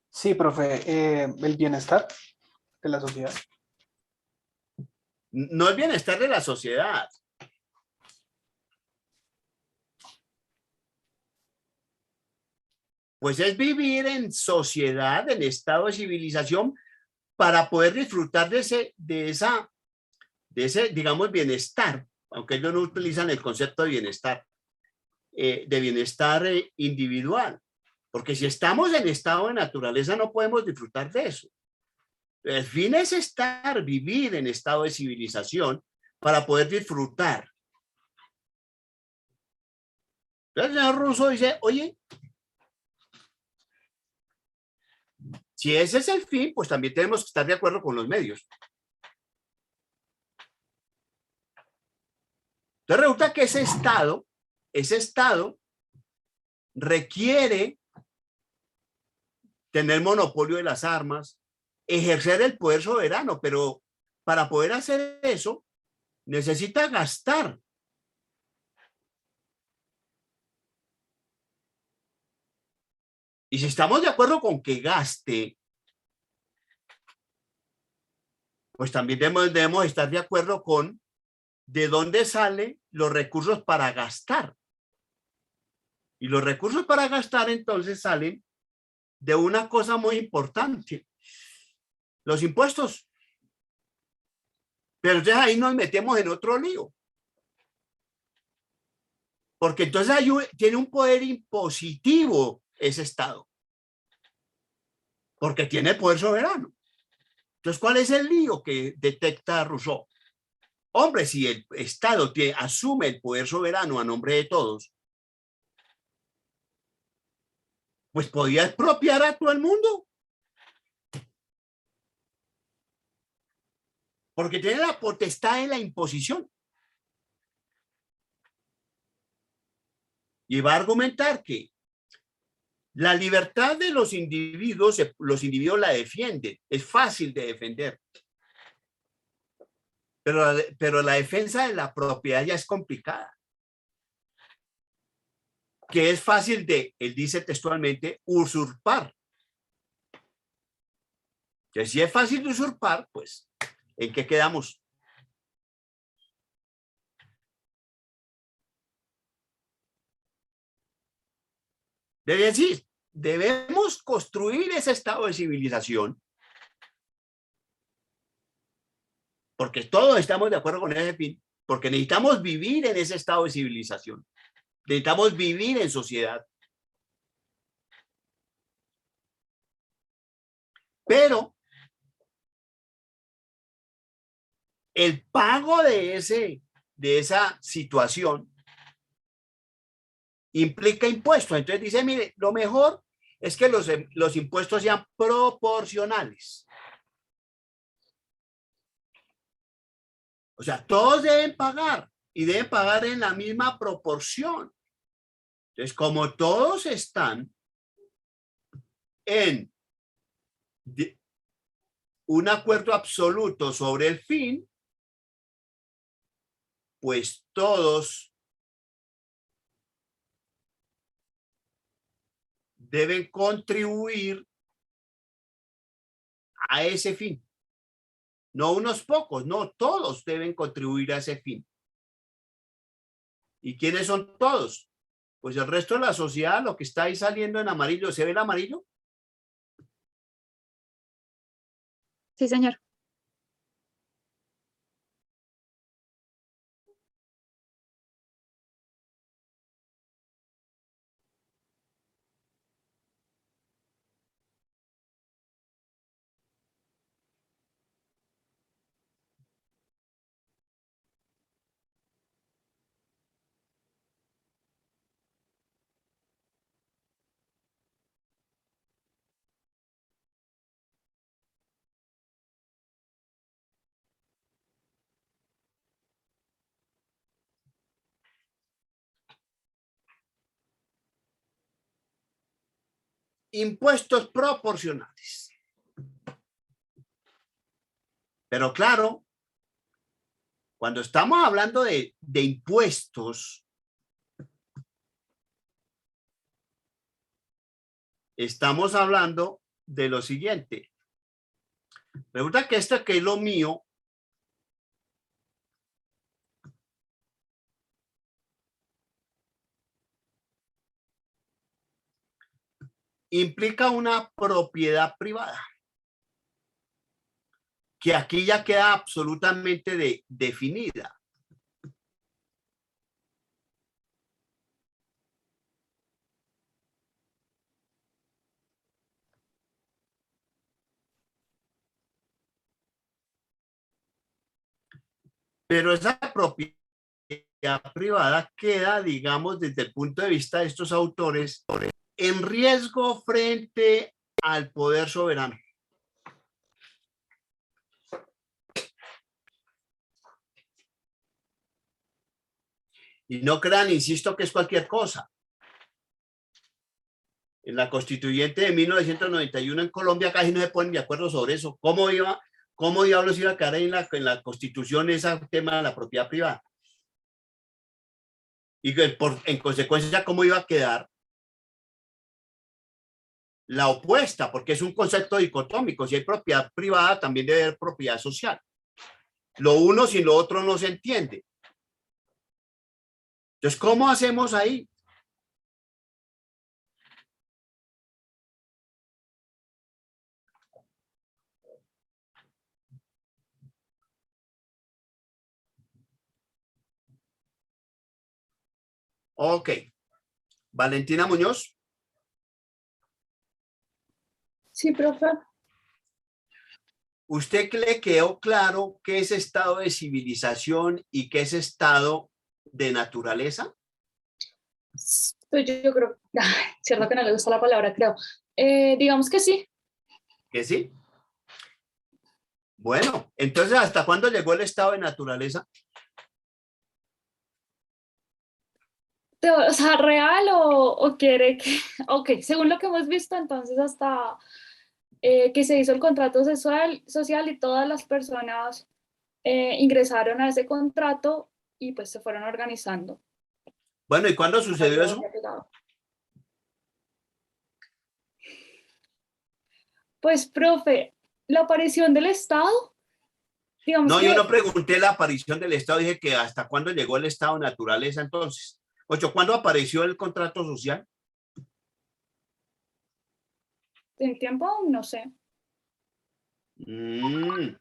Sí, profe, el bienestar de la sociedad. No el bienestar de la sociedad. Pues es vivir en sociedad, en estado de civilización, para poder disfrutar de ese, digamos, bienestar, aunque ellos no utilizan el concepto de bienestar individual. Porque si estamos en estado de naturaleza, no podemos disfrutar de eso. El fin es vivir en estado de civilización para poder disfrutar. Entonces el señor Rousseau dice, oye, si ese es el fin, pues también tenemos que estar de acuerdo con los medios. Entonces resulta que ese estado requiere tener monopolio de las armas, ejercer el poder soberano, pero para poder hacer eso necesita gastar. Y si estamos de acuerdo con que gaste, pues también debemos estar de acuerdo con de dónde salen los recursos para gastar. Y los recursos para gastar entonces salen de una cosa muy importante, los impuestos. Pero entonces ahí nos metemos en otro lío. Porque entonces tiene un poder impositivo ese Estado. Porque tiene poder soberano. Entonces, ¿cuál es el lío que detecta Rousseau? Hombre, si el Estado asume el poder soberano a nombre de todos, pues podía expropiar a todo el mundo. Porque tiene la potestad de la imposición. Y va a argumentar que la libertad de los individuos la defienden. Es fácil de defender. Pero la defensa de la propiedad ya es complicada. Que es fácil él dice textualmente, usurpar. Que si es fácil de usurpar, pues, ¿en qué quedamos? Debe decir, debemos construir ese estado de civilización, porque todos estamos de acuerdo con ese fin, porque necesitamos vivir en ese estado de civilización. Necesitamos vivir en sociedad. Pero el pago de esa situación implica impuestos. Entonces dice, mire, lo mejor es que los impuestos sean proporcionales. O sea, todos deben pagar y deben pagar en la misma proporción. Entonces, como todos están en un acuerdo absoluto sobre el fin, pues todos deben contribuir a ese fin. No unos pocos, no, todos deben contribuir a ese fin. ¿Y quiénes son todos? Pues el resto de la sociedad, lo que está ahí saliendo en amarillo, ¿se ve el amarillo? Sí, señor. Impuestos proporcionales. Pero claro, cuando estamos hablando de impuestos, estamos hablando de lo siguiente. Resulta que esto que es lo mío, implica una propiedad privada, que aquí ya queda absolutamente definida. Pero esa propiedad privada queda, digamos, desde el punto de vista de estos autores, en riesgo frente al poder soberano. Y no crean, insisto, que es cualquier cosa. En la constituyente de 1991 en Colombia casi no se ponen de acuerdo sobre eso. ¿Cómo diablos iba a quedar ahí en la constitución ese tema de la propiedad privada? Y en consecuencia, ¿cómo iba a quedar la opuesta? Porque es un concepto dicotómico. Si hay propiedad privada, también debe haber propiedad social. Lo uno sin lo otro no se entiende. Entonces, ¿cómo hacemos ahí? Ok. Valentina Muñoz. Sí, profe. ¿Usted le quedó claro qué es estado de civilización y qué es estado de naturaleza? Pues yo creo, cierto que no le gusta la palabra, creo. Digamos que sí. ¿Que sí? Bueno, entonces, ¿hasta cuándo llegó el estado de naturaleza? O sea, ¿real o quiere que...? Ok, según lo que hemos visto, entonces hasta que se hizo el contrato social y todas las personas ingresaron a ese contrato y pues se fueron organizando. Bueno, ¿y cuándo sucedió eso? Pues, profe, la aparición del Estado, digamos No, que yo no pregunté la aparición del Estado, dije que hasta cuándo llegó el estado de naturaleza entonces. Ocho, ¿cuándo apareció el contrato social? en tiempo, no sé, Mm.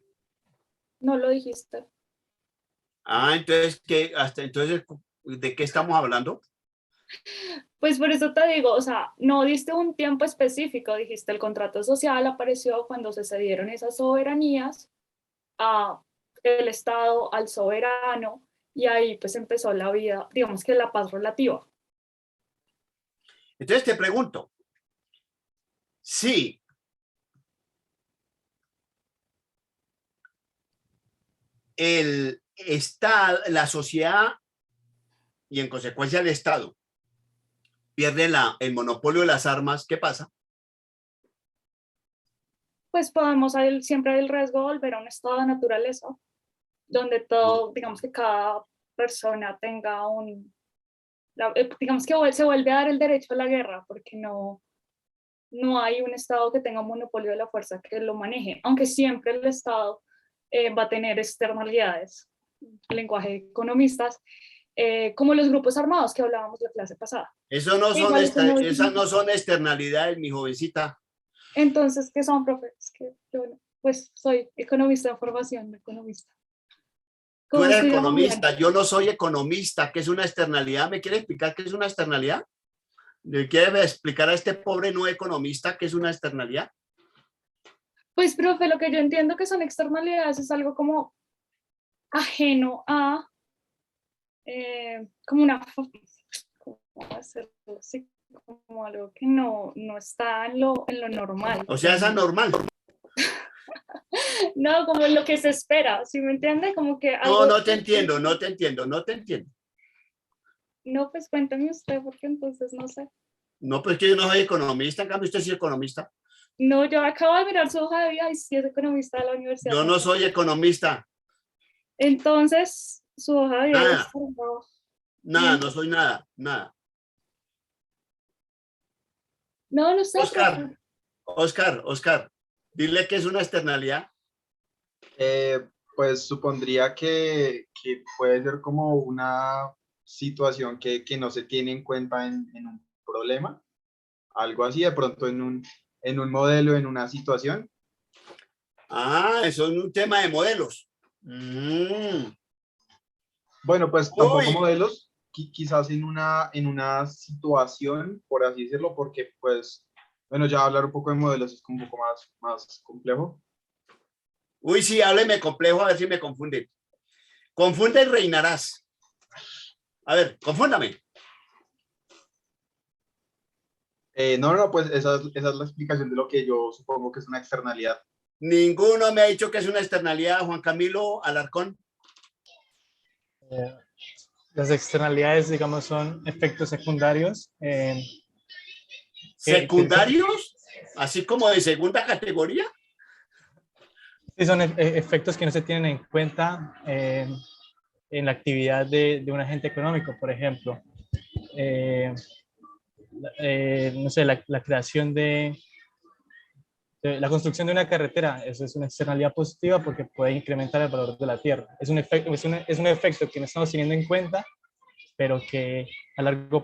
no lo dijiste. Ah, entonces, entonces, ¿de qué estamos hablando? Pues por eso te digo, o sea, no diste un tiempo específico, dijiste el contrato social apareció cuando se cedieron esas soberanías a el Estado, al soberano, y ahí pues empezó la vida, digamos que la paz relativa. Entonces te pregunto, sí, el Estado, la sociedad y en consecuencia el Estado pierde el monopolio de las armas, ¿qué pasa? Pues podemos siempre hay el riesgo de volver a un estado de naturaleza, donde todo, digamos que cada persona tenga digamos que se vuelve a dar el derecho a la guerra, porque no hay un Estado que tenga un monopolio de la fuerza que lo maneje, aunque siempre el Estado va a tener externalidades, lenguaje de economistas, como los grupos armados que hablábamos la clase pasada. Eso no son esas no son externalidades, mi jovencita. Entonces, ¿qué son, profe? Es que yo pues soy economista de formación, economista. Tú eres economista, yo no soy economista. ¿Qué es una externalidad? ¿Me quiere explicar qué es una externalidad? ¿Le quiere explicar a este pobre no economista qué es una externalidad? Pues, profe, lo que yo entiendo que son externalidades es algo como ajeno a, como una, ¿cómo hacerlo así? Como algo que no está en lo normal. O sea, es anormal. No, como lo que se espera, ¿sí me entiende? Como que algo... No te entiendo. No, pues cuéntame usted, porque entonces no sé. No, pues que yo no soy economista, en cambio usted sí es economista. No, yo acabo de mirar su hoja de vida y sí es economista de la universidad. Yo no soy economista. Entonces, su hoja de vida Nada, no soy nada. No, no sé. Oscar, dile que es una externalidad. Pues supondría que puede ser como una situación que no se tiene en cuenta en un problema, algo así, de pronto en un modelo, en una situación. Ah, eso es un tema de modelos. Bueno, pues tampoco Uy. modelos, quizás en una situación, por así decirlo, porque pues, bueno, ya hablar un poco de modelos es como un poco más complejo. Uy, sí, hábleme complejo, a ver si me confunde. Confunde y reinarás. A ver, confúndame. No, pues esa es la explicación de lo que yo supongo que es una externalidad. Ninguno me ha dicho que es una externalidad, Juan Camilo Alarcón. Las externalidades, digamos, son efectos secundarios. ¿Secundarios? ¿Así como de segunda categoría? Sí, son efectos que no se tienen en cuenta en la actividad de un agente económico, por ejemplo. No sé, la creación de la construcción de una carretera, eso es una externalidad positiva porque puede incrementar el valor de la tierra. Es un efecto, es un efecto que no estamos teniendo en cuenta, pero que a largo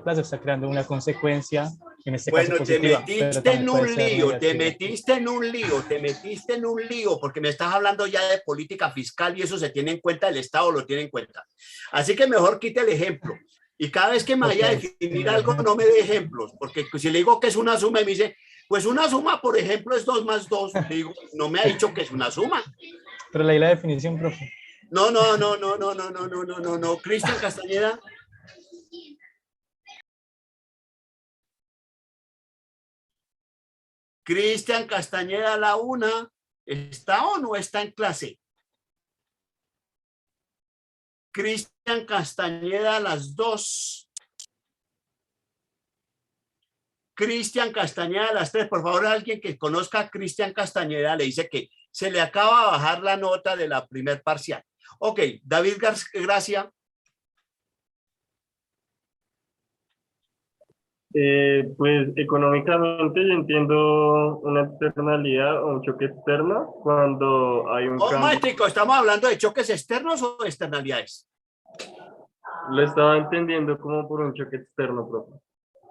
plazo está creando una consecuencia, en este caso Bueno, te positiva. metiste en un lío, te metiste en un lío, porque me estás hablando ya de política fiscal y eso se tiene en cuenta, el Estado lo tiene en cuenta. Así que mejor quite el ejemplo. Y cada vez que me vaya a definir algo, no me dé ejemplos, porque si le digo que es una suma y me dice, pues una suma, por ejemplo, es 2 más 2, digo, no me ha dicho que es una suma. Pero leí la definición, profe. No, Cristian Castañeda. Cristian Castañeda, la una, ¿está o no está en clase? Cristian Castañeda, las 2. Cristian Castañeda, las 3. Por favor, alguien que conozca a Cristian Castañeda le dice que se le acaba de bajar la nota de la primer parcial. Ok, David Gracia. Pues económicamente yo entiendo una externalidad o un choque externo cuando hay un cambio. Maestro, ¿estamos hablando de choques externos o de externalidades? Lo estaba entendiendo como por un choque externo, profe.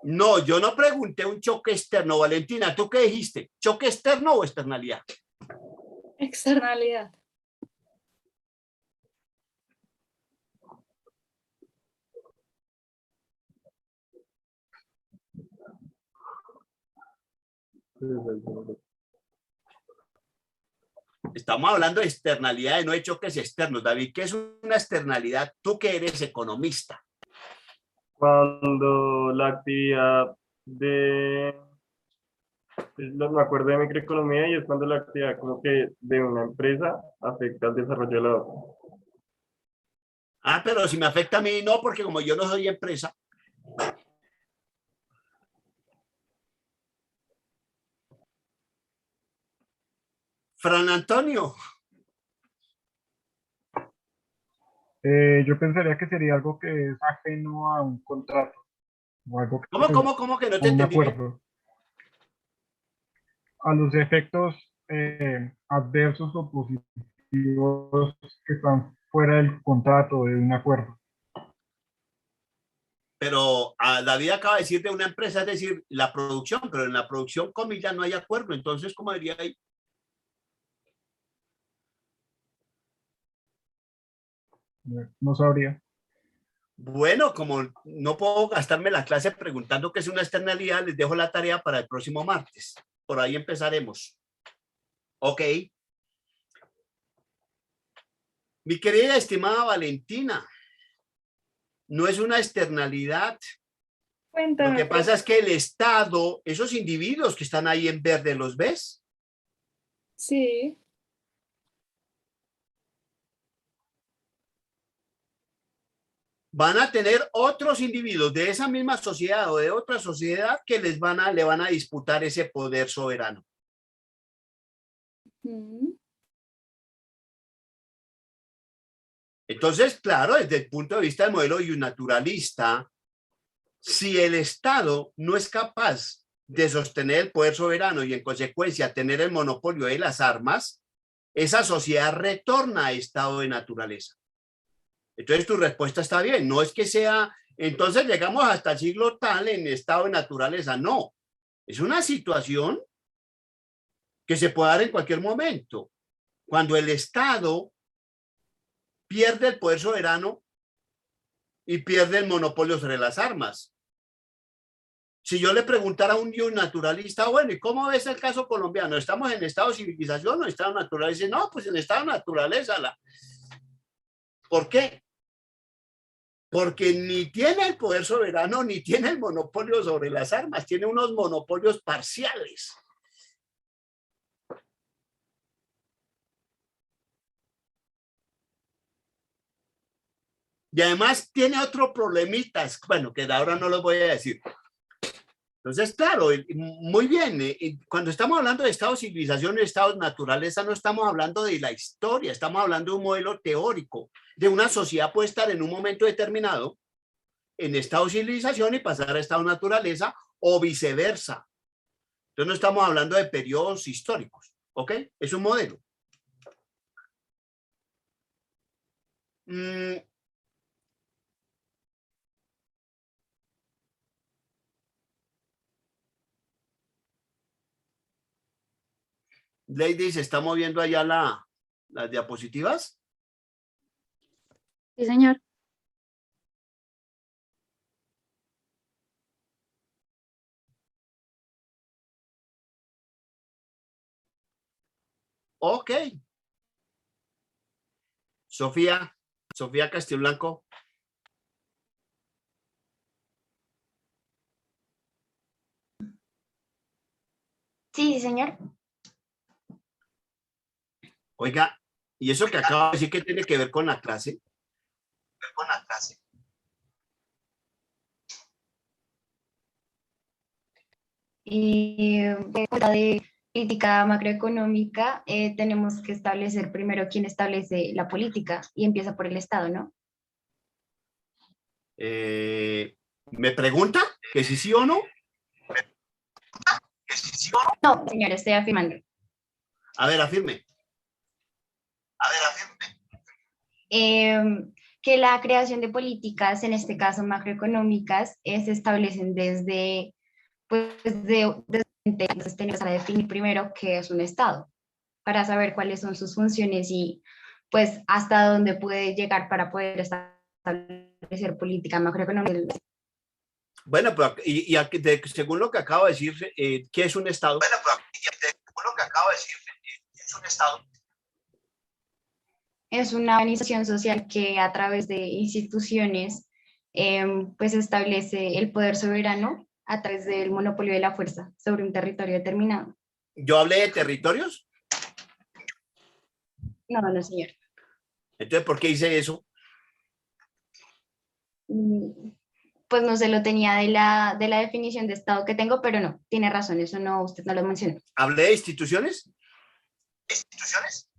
No, yo no pregunté un choque externo. Valentina, ¿tú qué dijiste? ¿Choque externo o externalidad? Externalidad. Estamos hablando de externalidades, no de choques externos. David, ¿qué es una externalidad? Tú que eres economista. Cuando la actividad me acuerdo de microeconomía y es cuando la actividad como que de una empresa afecta al desarrollo de la otra. Ah, pero si me afecta a mí, no, porque como yo no soy empresa. Fran Antonio. Yo pensaría que sería algo que es ajeno a un contrato. O algo que ¿Cómo que no te un entendí? acuerdo. A los efectos adversos o positivos que están fuera del contrato de un acuerdo. Pero David acaba de decir de una empresa, es decir, la producción, pero en la producción, comillas, no hay acuerdo. Entonces, ¿cómo diría ahí? No sabría. Bueno, como no puedo gastarme la clase preguntando qué es una externalidad, les dejo la tarea para el próximo martes. Por ahí empezaremos. Ok. Mi querida estimada Valentina, no es una externalidad. Cuéntame, Lo que pasa es que el Estado, esos individuos que están ahí en verde, ¿los ves? Sí. Van a tener otros individuos de esa misma sociedad o de otra sociedad que le van a disputar ese poder soberano. Entonces, claro, desde el punto de vista del modelo naturalista, Si el Estado no es capaz de sostener el poder soberano y en consecuencia tener el monopolio de las armas, esa sociedad retorna a estado de naturaleza. Entonces tu respuesta está bien, no es que sea, entonces llegamos hasta el siglo tal en estado de naturaleza, no, es una situación que se puede dar en cualquier momento. Cuando el Estado pierde el poder soberano y pierde el monopolio sobre las armas. Si yo le preguntara a un naturalista, bueno, ¿y cómo ves el caso colombiano? ¿Estamos en estado de civilización o estado de naturaleza? Dice, no, pues en estado de naturaleza. ¿Por qué? Porque ni tiene el poder soberano, ni tiene el monopolio sobre las armas, tiene unos monopolios parciales. Y además tiene otro problemitas, bueno, que ahora no los voy a decir. Entonces, claro, muy bien, cuando estamos hablando de estado de civilización y estado de naturaleza, no estamos hablando de la historia, estamos hablando de un modelo teórico, de una sociedad puede estar en un momento determinado en estado de civilización y pasar a estado de naturaleza o viceversa. Entonces no estamos hablando de periodos históricos, ¿ok? Es un modelo. Lady, ¿se está moviendo allá las diapositivas? Sí, señor. Ok. Sofía Castiblanco. Sí, señor. Oiga, ¿y eso que acabo de decir que tiene que ver con la clase? Con la clase. Y de política macroeconómica, tenemos que establecer primero quién establece la política y empieza por el Estado, ¿no? ¿Me pregunta que si sí o no? No, señor, estoy afirmando. A ver, afirme. Que la creación de políticas, en este caso macroeconómicas, se establecen desde, pues, entonces tenemos que definir primero qué es un Estado, para saber cuáles son sus funciones y pues hasta dónde puede llegar para poder establecer política macroeconómica. Bueno, pero según lo que acabo de decir, ¿qué es un Estado? Bueno, pero según lo que acabo de decir, ¿qué es un Estado? Es una organización social que a través de instituciones pues establece el poder soberano a través del monopolio de la fuerza sobre un territorio determinado. ¿Yo hablé de territorios? No, no, señor. Entonces, ¿por qué hice eso? Pues no se lo tenía de la definición de Estado que tengo, pero no, tiene razón, eso no, usted no lo mencionó. ¿Hablé de instituciones? ¿Instituciones?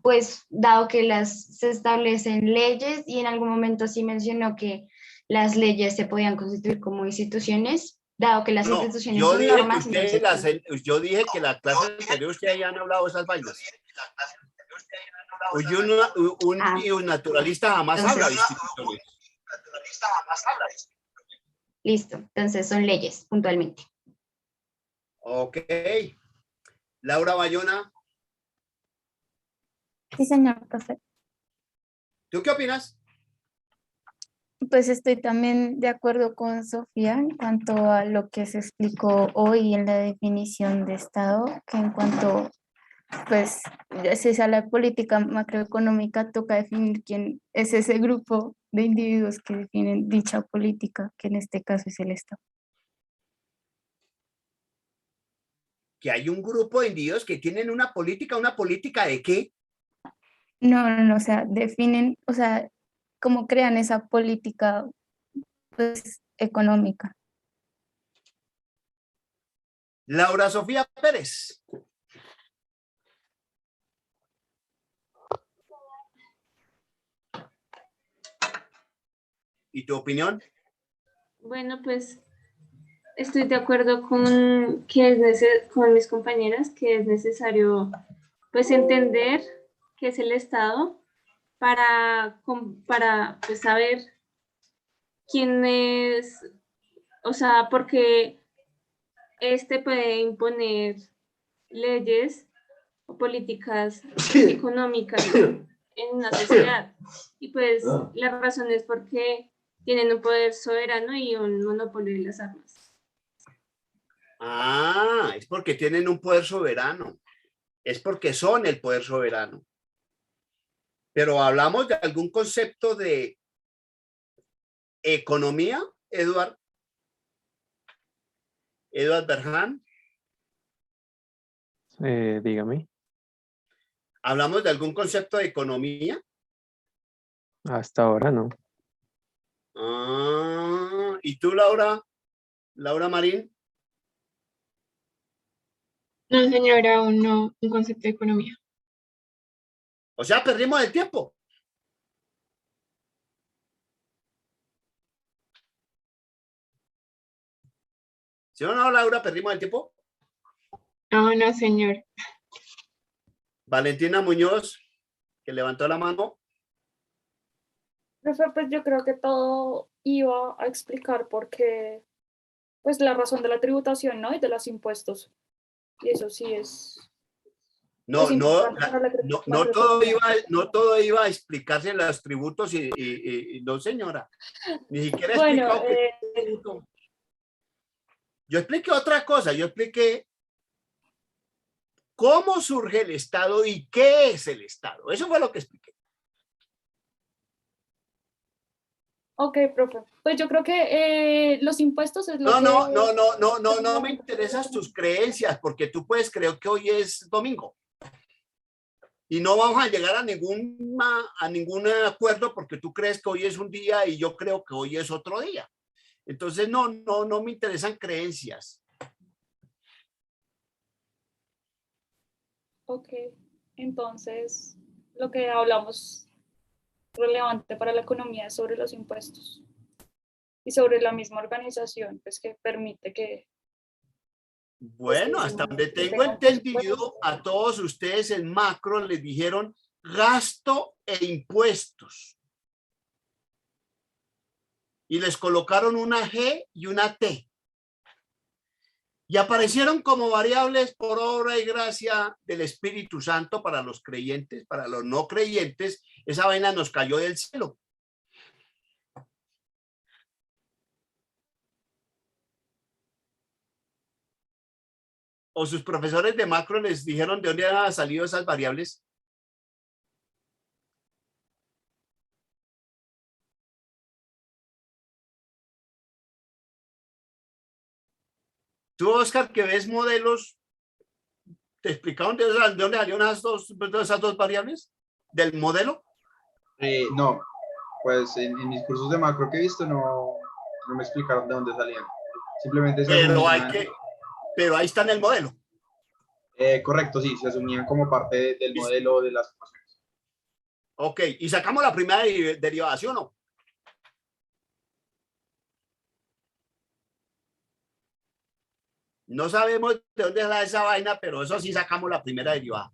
Pues dado que se establecen leyes y en algún momento sí mencionó que las leyes se podían constituir como instituciones, dado que las instituciones yo son dije normas. yo dije que la clase anterior ustedes ya han hablado de esas vainas. Un naturalista jamás habla de instituciones. Listo, entonces son leyes, puntualmente. Ok. Laura Bayona. Sí, señor, profe. ¿Tú qué opinas? Pues estoy también de acuerdo con Sofía en cuanto a lo que se explicó hoy en la definición de Estado, que en cuanto, pues, si es a la política macroeconómica, toca definir quién es ese grupo de individuos que definen dicha política, que en este caso es el Estado. Que hay un grupo de individuos que tienen ¿una política de qué? No, o sea, definen, o sea, cómo crean esa política, pues, económica. Laura Sofía Pérez. ¿Y tu opinión? Bueno, pues estoy de acuerdo con con mis compañeras que es necesario pues entender qué es el Estado para pues, saber quién es, o sea, porque puede imponer leyes o políticas económicas en una sociedad. Y pues la razón es porque tienen un poder soberano y un monopolio de las armas. Ah, es porque tienen un poder soberano. Es porque son el poder soberano. Pero hablamos de algún concepto de economía, Eduard Berján. Dígame, ¿Hablamos de algún concepto de economía? hasta ahora no. Ah, ¿y tú, Laura? Laura Marín. No, señora, aún no, un concepto de economía. O sea, perdimos el tiempo. ¿Sí o no, Laura? ¿Perdimos el tiempo? No, no, señor. Valentina Muñoz, que levantó la mano. Profe, pues yo creo que todo iba a explicar por qué, pues la razón de la tributación, ¿no? Y de los impuestos. Y eso sí es No, pues, no, importante para la no todo iba a explicarse en los tributos y no, señora. Ni siquiera he Bueno, explicado qué es un tributo. Yo expliqué otra cosa, yo expliqué cómo surge el Estado y qué es el Estado. Eso fue lo que expliqué. ok, profe. Pues yo creo que los impuestos es lo No me interesan tus creencias, porque tú puedes creer que hoy es domingo. Y no vamos a llegar a ningún acuerdo porque tú crees que hoy es un día y yo creo que hoy es otro día. Entonces, no me interesan creencias. Ok, entonces lo que hablamos relevante para la economía es sobre los impuestos y sobre la misma organización, pues que permite que... Bueno, hasta donde tengo entendido, a todos ustedes en macro les dijeron gasto e impuestos. Y les colocaron una G y una T. Y aparecieron como variables por obra y gracia del Espíritu Santo para los creyentes, para los no creyentes, esa vaina nos cayó del cielo. ¿O sus profesores de macro les dijeron de dónde han salido esas variables? Tú, Oscar, que ves modelos, ¿te explicaron de dónde salieron esas dos variables del modelo? No, pues en mis cursos de macro que he visto no me explicaron de dónde salían. Simplemente se asumían... Pero ahí está en el modelo. Correcto, sí, se asumían como parte del modelo de las ecuaciones. Ok, y sacamos la primera derivación, ¿no? No sabemos de dónde sale esa vaina, pero eso sí sacamos la primera derivada.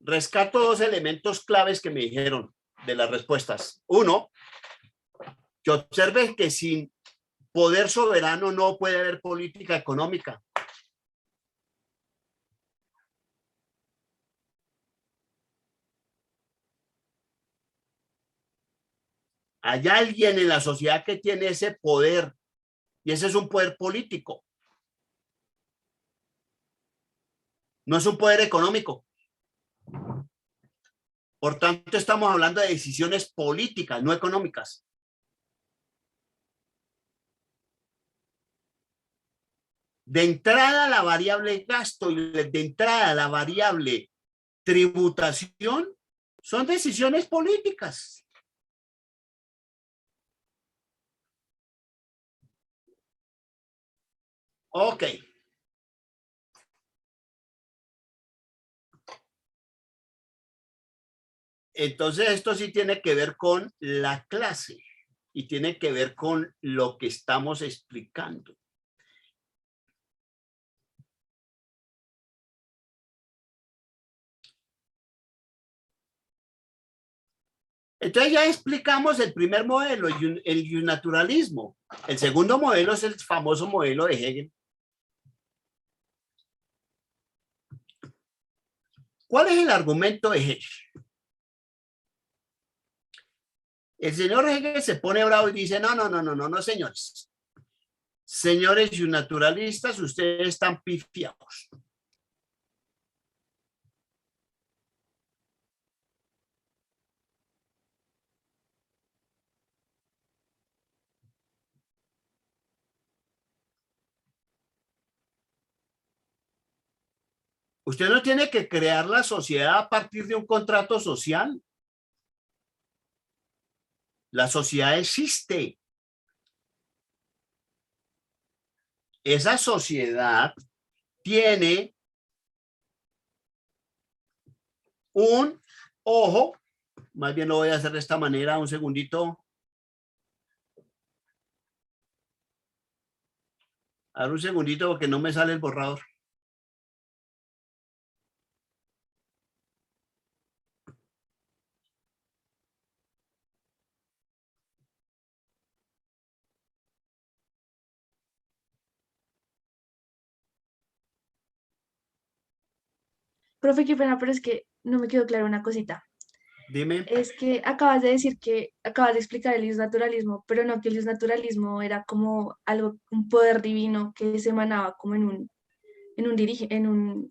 Rescato dos elementos claves que me dijeron de las respuestas. Uno, que observen que sin poder soberano no puede haber política económica. Hay alguien en la sociedad que tiene ese poder y ese es un poder político. No es un poder económico. Por tanto, estamos hablando de decisiones políticas, no económicas. De entrada, la variable gasto y de entrada, la variable tributación son decisiones políticas. Ok. Entonces esto sí tiene que ver con la clase y tiene que ver con lo que estamos explicando. Entonces ya explicamos el primer modelo, el naturalismo. El segundo modelo es el famoso modelo de Hegel. ¿Cuál es el argumento de Hegel? El señor Hegel se pone bravo y dice, no, señores. Señores naturalistas, ustedes están pifiados. Usted no tiene que crear la sociedad a partir de un contrato social. La sociedad existe. Esa sociedad tiene un ojo, más bien lo voy a hacer de esta manera, un segundito. Ahora un segundito porque no me sale el borrador. Profe, qué pena, pero es que no me quedó clara una cosita. Dime. Es que acabas de decir acabas de explicar el naturalismo, pero no que el naturalismo era como algo, un poder divino que se emanaba como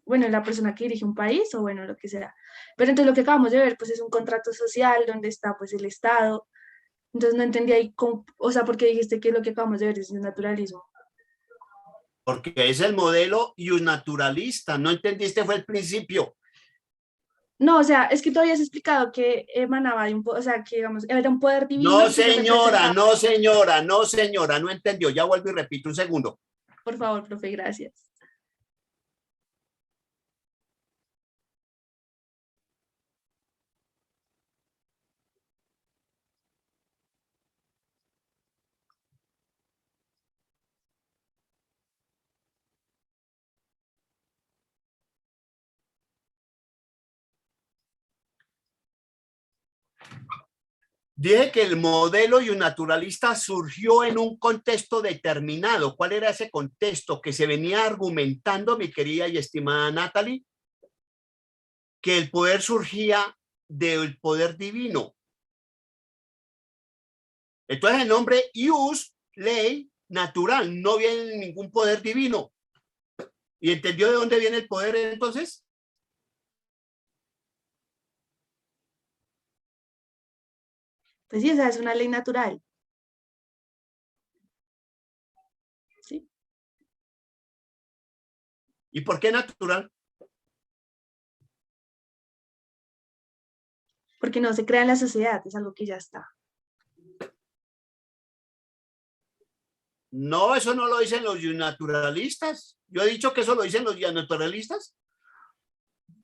bueno, la persona que dirige un país o bueno, lo que sea. Pero entonces lo que acabamos de ver, pues es un contrato social donde está pues el Estado. Entonces no entendí ahí cómo, o sea, ¿por qué dijiste que lo que acabamos de ver es el naturalismo? Porque es el modelo naturalista. No entendiste, fue el principio. No, o sea, es que tú habías explicado que emanaba de un poder, o sea, que digamos, era un poder divino. No, señora, no entendió. Ya vuelvo y repito un segundo. Por favor, profe, gracias. Dije que el modelo naturalista surgió en un contexto determinado. ¿Cuál era ese contexto que se venía argumentando, mi querida y estimada Natalie? Que el poder surgía del poder divino. Entonces el nombre ius, ley, natural, no viene de ningún poder divino. ¿Y entendió de dónde viene el poder entonces? Pues sí, esa es una ley natural. ¿Sí? ¿Y por qué natural? Porque no se crea en la sociedad, es algo que ya está. No, eso no lo dicen los naturalistas. Yo he dicho que eso lo dicen los naturalistas.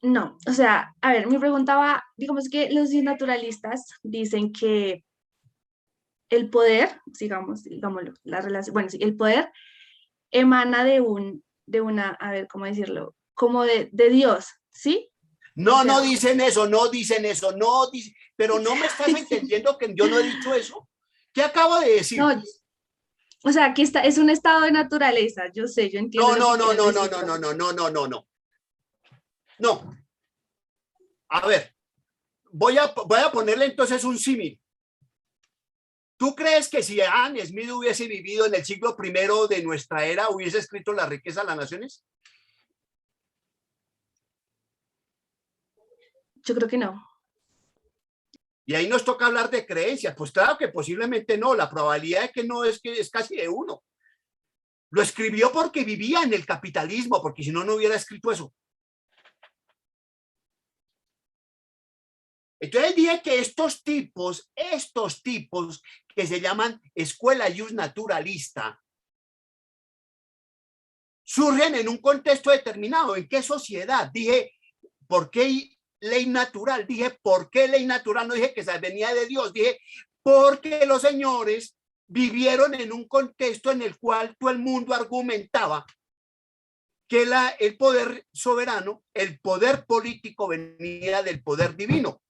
No, o sea, a ver, me preguntaba, digamos que los naturalistas dicen que el poder, digámoslo, la relación, bueno, sí, el poder emana de una, a ver, ¿cómo decirlo? Como de Dios, ¿sí? No, no dicen eso, pero no me estás entendiendo que yo no he dicho eso. ¿Qué acabo de decir? No, o sea, que es un estado de naturaleza, yo sé, yo entiendo. No. A ver, voy a ponerle entonces un símil. ¿Tú crees que si Adam Smith hubiese vivido en el siglo I de nuestra era, hubiese escrito La riqueza de las naciones? Yo creo que no. Y ahí nos toca hablar de creencias. Pues claro que posiblemente no. La probabilidad de que no es casi de 1. Lo escribió porque vivía en el capitalismo, porque si no, no hubiera escrito eso. Entonces dije que estos tipos que se llaman escuela ius naturalista, surgen en un contexto determinado. ¿En qué sociedad? Dije, ¿por qué ley natural. Dije, ¿por qué ley natural? No dije que venía de Dios. Dije, porque los señores vivieron en un contexto en el cual todo el mundo argumentaba que el poder soberano, el poder político venía del poder divino.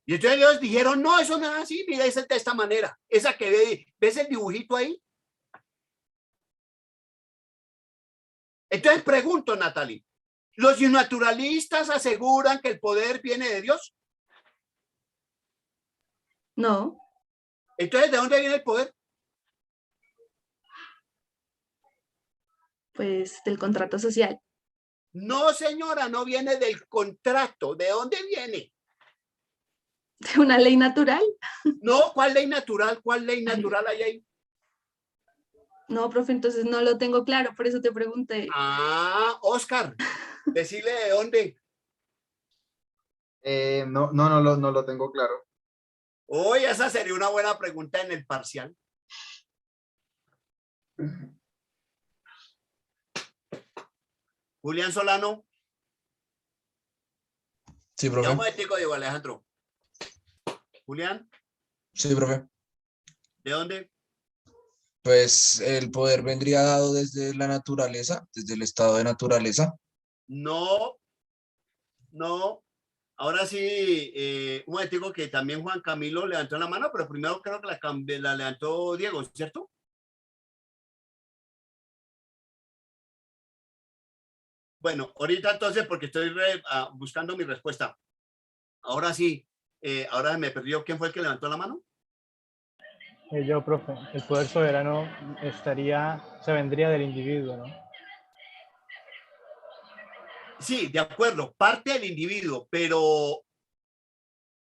Y entonces ellos dijeron, no, eso no es así, mira, es de esta manera. Esa que ves el dibujito ahí. Entonces pregunto, Natalie, ¿los naturalistas aseguran que el poder viene de Dios? No. Entonces, ¿de dónde viene el poder? Pues del contrato social. No, señora, no viene del contrato. ¿De dónde viene? ¿De una ley natural? No, ¿cuál ley natural? ¿Cuál ley natural hay ahí? No, profe, entonces no lo tengo claro, por eso te pregunté. Ah, Oscar, decirle de dónde. No lo tengo claro. Hoy esa sería una buena pregunta en el parcial. Julián Solano. Sí, profe. ¿Cómo te digo, Alejandro? Julián. Sí, profe. ¿De dónde? Pues el poder vendría dado desde la naturaleza, desde el estado de naturaleza. No. Ahora sí, un momentico que también Juan Camilo levantó la mano, pero primero creo que la levantó Diego, ¿cierto? Bueno, ahorita entonces, porque estoy buscando mi respuesta. Ahora sí, ahora me perdió. ¿Quién fue el que levantó la mano? Yo, profe, el poder soberano se vendría del individuo, ¿no? Sí, de acuerdo, parte del individuo, pero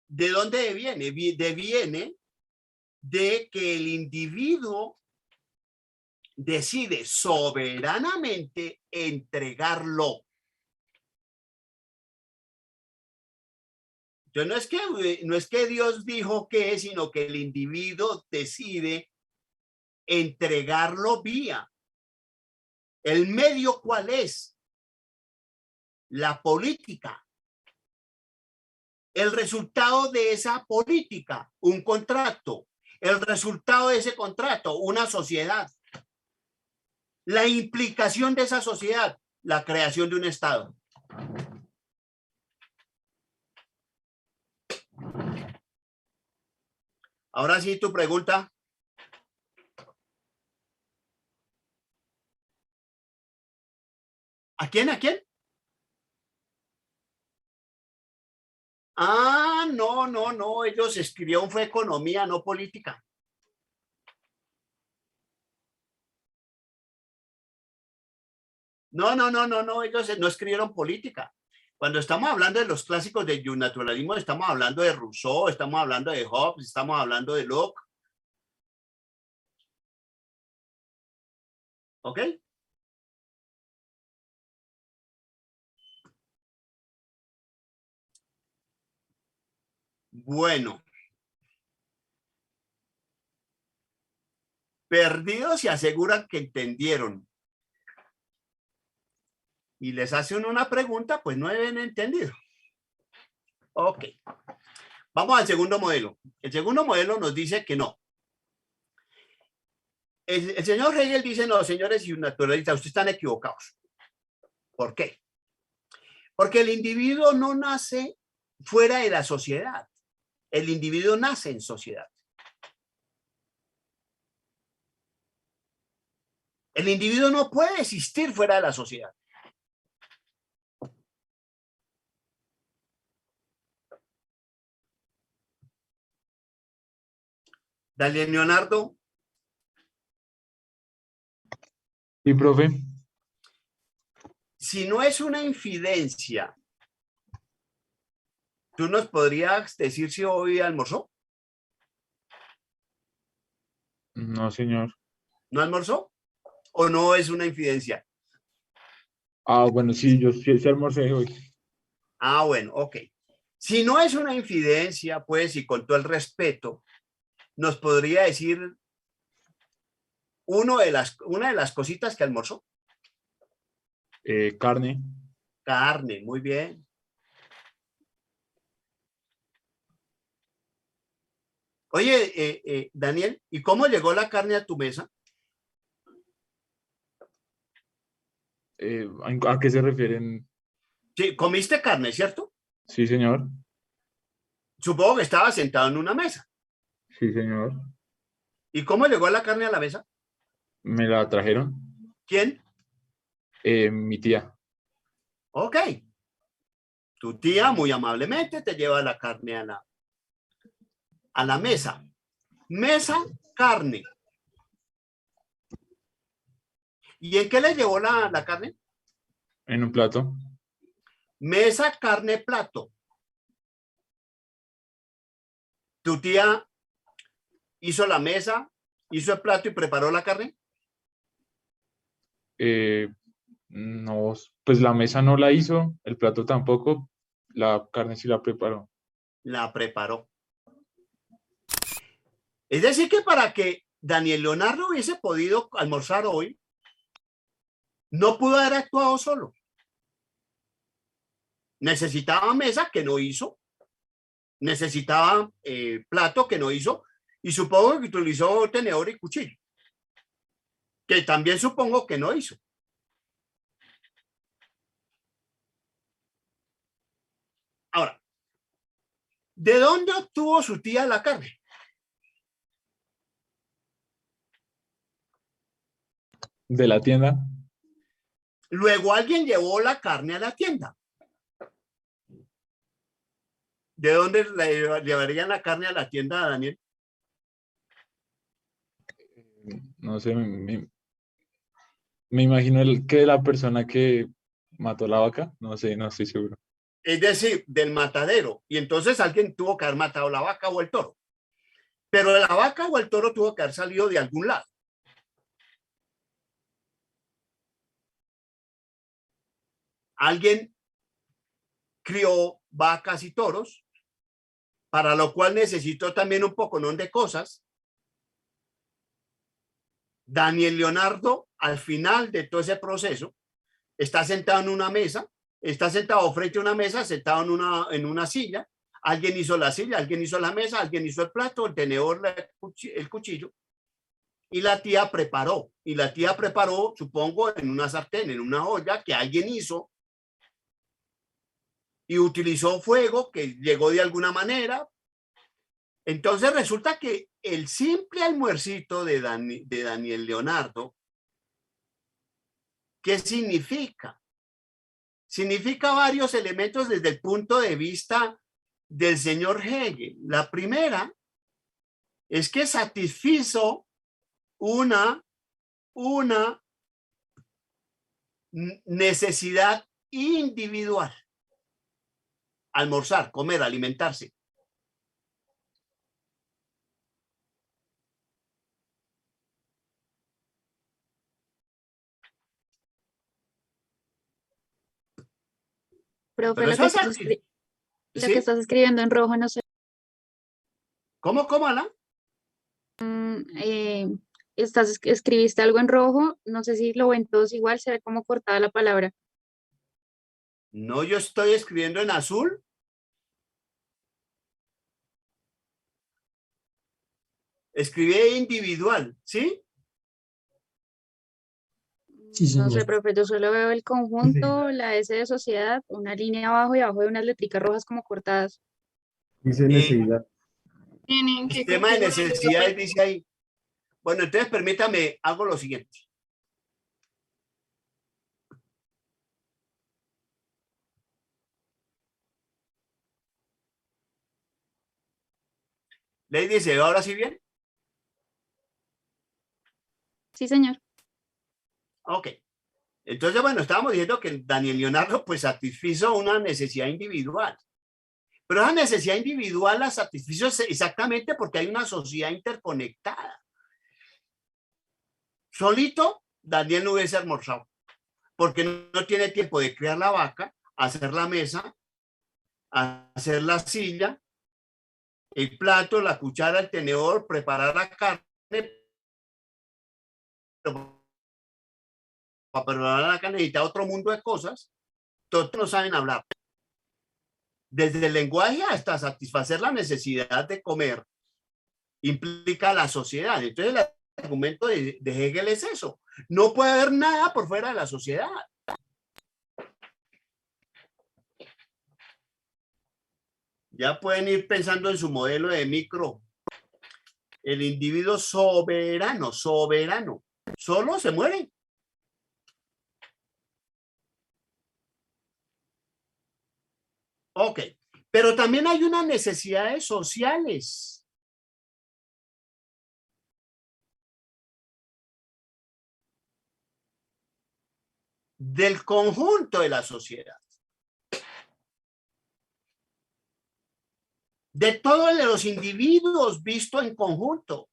¿de dónde viene? Viene de que el individuo decide soberanamente entregarlo. Entonces no es que Dios dijo que, sino que el individuo decide entregarlo vía. ¿El medio cuál es? La política. El resultado de esa política, un contrato. El resultado de ese contrato, una sociedad. La implicación de esa sociedad, la creación de un Estado. Ahora sí, tu pregunta. ¿A quién? ¿A quién? Ah, no. Ellos escribieron fue economía, no política. No. Ellos no escribieron política. Cuando estamos hablando de los clásicos del naturalismo, estamos hablando de Rousseau, estamos hablando de Hobbes, estamos hablando de Locke. ¿Ok? Bueno. Perdidos y aseguran que entendieron. Y les hacen una pregunta, pues no habían entendido. Ok. Vamos al segundo modelo. El segundo modelo nos dice que no. El señor Hegel dice, no, señores y naturalistas, ustedes están equivocados. ¿Por qué? Porque el individuo no nace fuera de la sociedad. El individuo nace en sociedad. El individuo no puede existir fuera de la sociedad. Dale, Leonardo. Sí, profe. Si no es una infidencia, ¿tú nos podrías decir si hoy almorzó? No, señor. ¿No almorzó? ¿O no es una infidencia? Ah, bueno, sí, yo sí almorcé hoy. Ah, bueno, ok. Si no es una infidencia, pues, y con todo el respeto, nos podría decir una de las cositas que almorzó. Carne. Carne, muy bien. Oye, Daniel, ¿y cómo llegó la carne a tu mesa? ¿A qué se refieren? Sí, comiste carne, ¿cierto? Sí, señor. Supongo que estaba sentado en una mesa. Sí, señor. ¿Y cómo llegó la carne a la mesa? ¿Me la trajeron? ¿Quién? Mi tía. Ok. Tu tía muy amablemente te lleva la carne a la mesa. Mesa, carne. ¿Y en qué le llevó la carne? En un plato. Mesa, carne, plato. ¿Tu tía hizo la mesa, hizo el plato y preparó la carne? No, pues la mesa no la hizo, el plato tampoco, la carne sí la preparó. La preparó. Es decir, que para que Daniel Leonardo hubiese podido almorzar hoy, no pudo haber actuado solo. Necesitaba mesa, que no hizo. Necesitaba plato, que no hizo. Y supongo que utilizó tenedor y cuchillo, que también supongo que no hizo. Ahora, ¿de dónde obtuvo su tía la carne? De la tienda. Luego alguien llevó la carne a la tienda. ¿De dónde le llevarían la carne a la tienda, Daniel? No sé, me imagino que la persona que mató la vaca, no sé, no estoy seguro. Es decir, del matadero. Y entonces alguien tuvo que haber matado la vaca o el toro. Pero la vaca o el toro tuvo que haber salido de algún lado. Alguien crió vacas y toros, para lo cual necesitó también un poco de cosas. Daniel Leonardo, al final de todo ese proceso, está sentado en una mesa, está sentado frente a una mesa, sentado en una silla. Alguien hizo la silla, alguien hizo la mesa, alguien hizo el plato, el tenedor, el cuchillo. Y la tía preparó. Y la tía preparó, supongo, en una sartén, en una olla que alguien hizo. Y utilizó fuego que llegó de alguna manera. Entonces resulta que el simple almuercito de Daniel Leonardo, ¿qué significa? Significa varios elementos desde el punto de vista del señor Hegel. La primera es que satisfizo una necesidad individual. Almorzar, comer, alimentarse. Profe, Pero lo eso que, es estás, así. lo ¿Sí? que estás escribiendo en rojo, no sé. ¿Cómo, Ana? Escribiste algo en rojo, no sé si lo ven todos igual, se ve como cortada la palabra. No, yo estoy escribiendo en azul. Escribí individual, ¿sí? Sí, No sé, señor. profe, yo solo veo el conjunto, la S de sociedad, una línea abajo y abajo de unas letricas rojas como cortadas. Dice necesidad. Tienen que Sistema de configurar el necesidades papel. dice ahí. Bueno, entonces permítame, hago lo siguiente. Lady, ¿se ve ahora sí bien? Sí, señor. Ok. Entonces, bueno, estábamos diciendo que Daniel Leonardo pues satisfizo una necesidad individual. Pero esa necesidad individual la satisfizo exactamente porque hay una sociedad interconectada. Solito, Daniel no hubiese almorzado, porque no tiene tiempo de criar la vaca, hacer la mesa, hacer la silla, el plato, la cuchara, el tenedor, preparar la carne. Para preparar la carne necesita otro mundo de cosas. Todos no saben hablar. Desde el lenguaje hasta satisfacer la necesidad de comer. implica la sociedad. Entonces el argumento de Hegel es eso. No puede haber nada por fuera de la sociedad. Ya pueden ir pensando en su modelo de micro. El individuo soberano, soberano. Solo se muere. Ok, pero también hay unas necesidades sociales. Del conjunto de la sociedad. De todos los individuos visto en conjunto.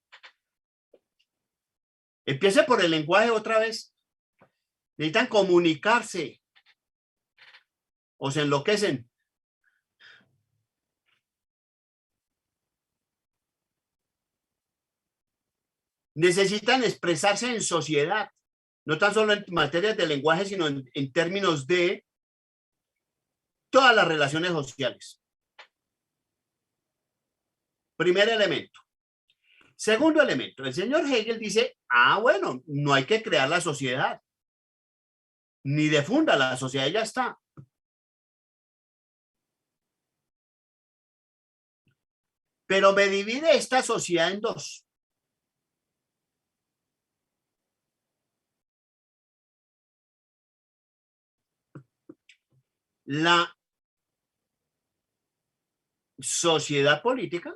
Empiece por el lenguaje otra vez. Necesitan comunicarse. O se enloquecen. Necesitan expresarse en sociedad. No tan solo en materias de lenguaje, sino en términos de todas las relaciones sociales. Primer elemento. Segundo elemento, el señor Hegel dice, bueno, no hay que crear la sociedad, ni defunda la sociedad, ya está. Pero me divide esta sociedad en dos. La sociedad política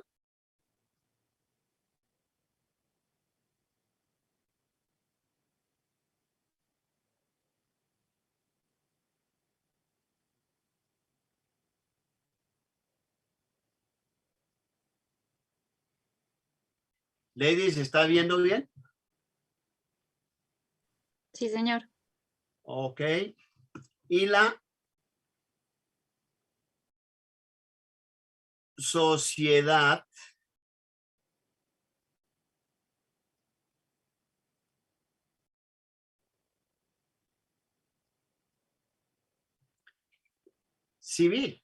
Lady, ¿se está viendo bien? Sí, señor. Ok. Y la sociedad civil.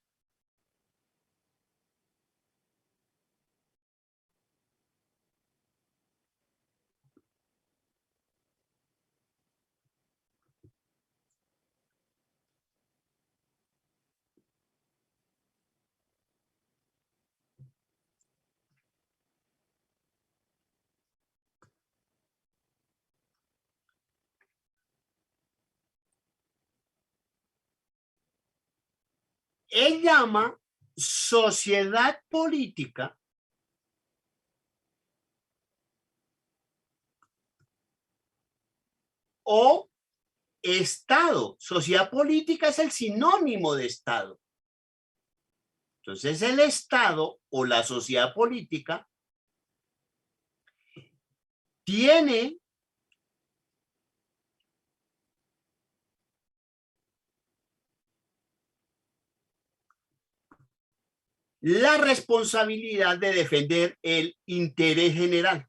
Él llama sociedad política o Estado. Sociedad política es el sinónimo de Estado. Entonces el Estado o la sociedad política tiene la responsabilidad de defender el interés general.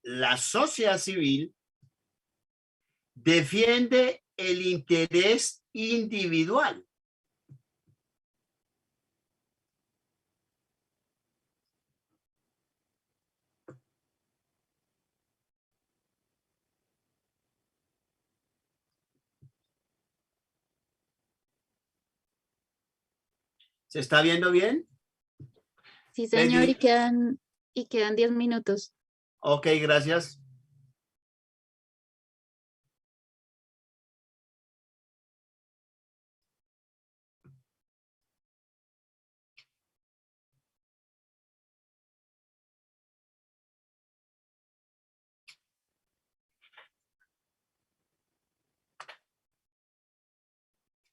La sociedad civil defiende el interés individual. ¿Se está viendo bien? Sí, señor, y quedan 10 minutos. Ok, gracias.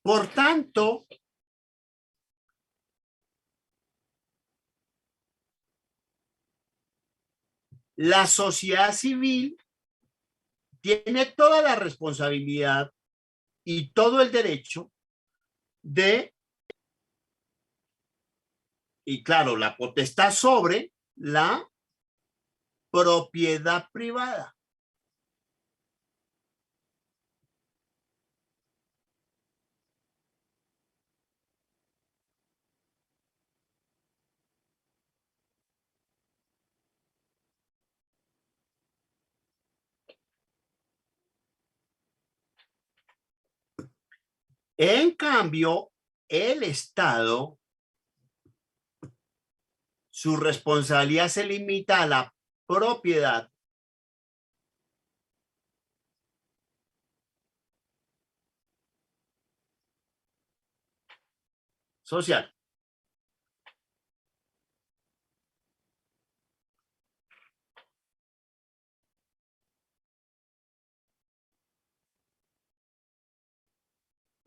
Por tanto, la sociedad civil tiene toda la responsabilidad y todo el derecho de, y claro, la potestad sobre la propiedad privada. En cambio, el Estado, su responsabilidad se limita a la propiedad social.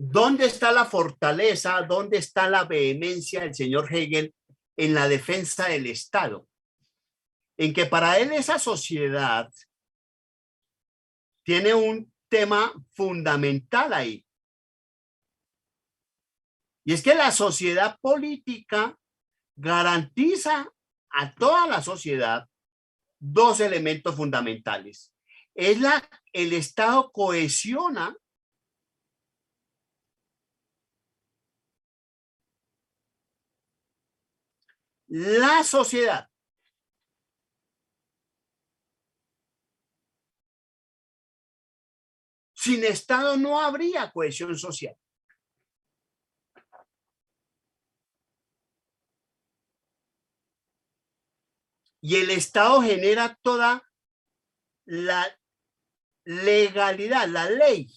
¿Dónde está la fortaleza? ¿Dónde está la vehemencia del señor Hegel en la defensa del Estado? En que para él esa sociedad tiene un tema fundamental ahí. Y es que la sociedad política garantiza a toda la sociedad dos elementos fundamentales. El Estado cohesiona la sociedad. Sin Estado no habría cohesión social. Y el Estado genera toda la legalidad, la ley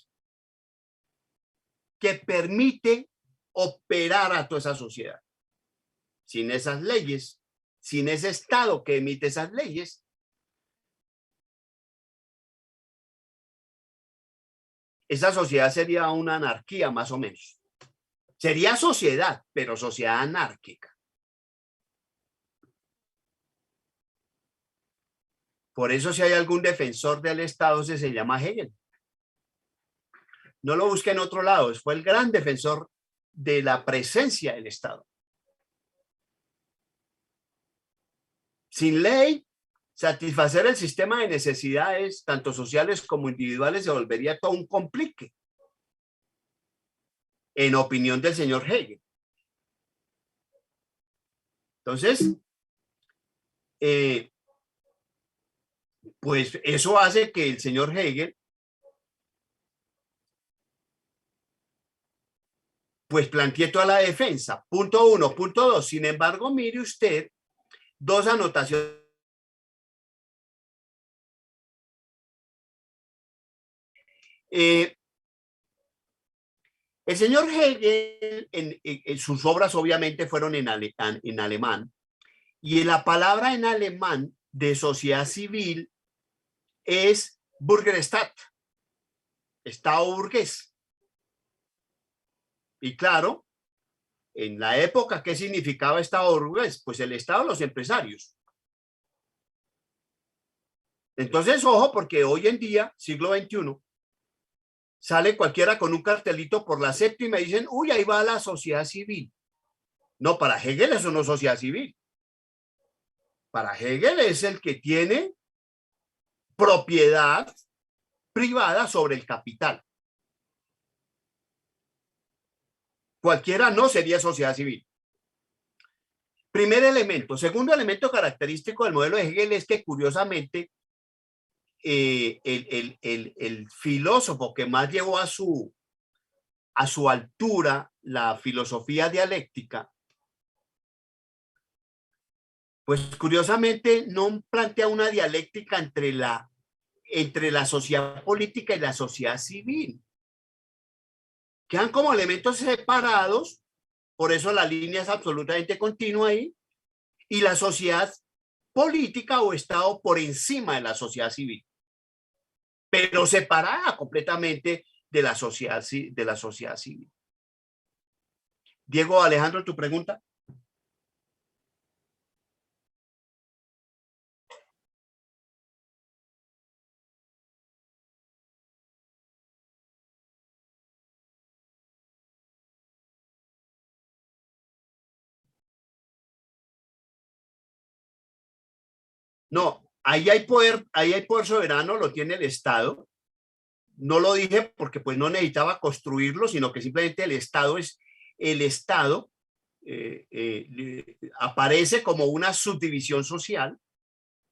que permite operar a toda esa sociedad. Sin esas leyes, sin ese Estado que emite esas leyes, esa sociedad sería una anarquía más o menos. Sería sociedad, pero sociedad anárquica. Por eso si hay algún defensor del Estado se llama Hegel. No lo busque en otro lado, fue el gran defensor de la presencia del Estado. Sin ley, satisfacer el sistema de necesidades, tanto sociales como individuales, se volvería todo un complique, en opinión del señor Hegel. Entonces, pues eso hace que el señor Hegel pues plantee toda la defensa. Punto 1. Punto 2. Sin embargo, mire usted dos anotaciones. El señor Hegel, en sus obras obviamente fueron en alemán, y la palabra en alemán de sociedad civil es Bürgerstaat, Estado burgués. Y claro, en la época, ¿qué significaba Estado burgués? Pues el Estado de los empresarios. Entonces, ojo, porque hoy en día, siglo XXI, sale cualquiera con un cartelito por la séptima y dicen, uy, ahí va la sociedad civil. No, para Hegel eso no es sociedad civil. Para Hegel es el que tiene propiedad privada sobre el capital. Cualquiera no sería sociedad civil. Primer elemento. Segundo elemento característico del modelo de Hegel es que, curiosamente, el filósofo que más llevó a su altura la filosofía dialéctica, pues curiosamente no plantea una dialéctica entre la sociedad política y la sociedad civil. Quedan como elementos separados, por eso la línea es absolutamente continua ahí, y la sociedad política o Estado por encima de la sociedad civil, pero separada completamente de la sociedad civil. Diego, Alejandro, ¿tu pregunta? No, ahí hay poder soberano, lo tiene el Estado. No lo dije porque pues no necesitaba construirlo, sino que simplemente el Estado aparece como una subdivisión social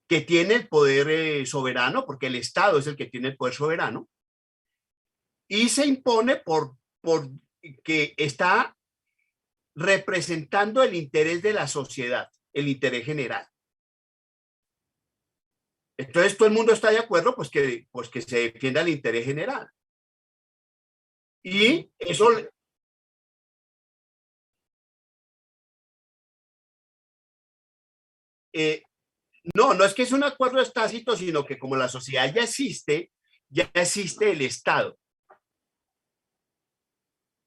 que tiene el poder soberano, porque el Estado es el que tiene el poder soberano, y se impone por que está representando el interés de la sociedad, el interés general. Entonces todo el mundo está de acuerdo, pues que se defienda el interés general. Y eso... no es que es un acuerdo tácito, sino que como la sociedad ya existe el Estado.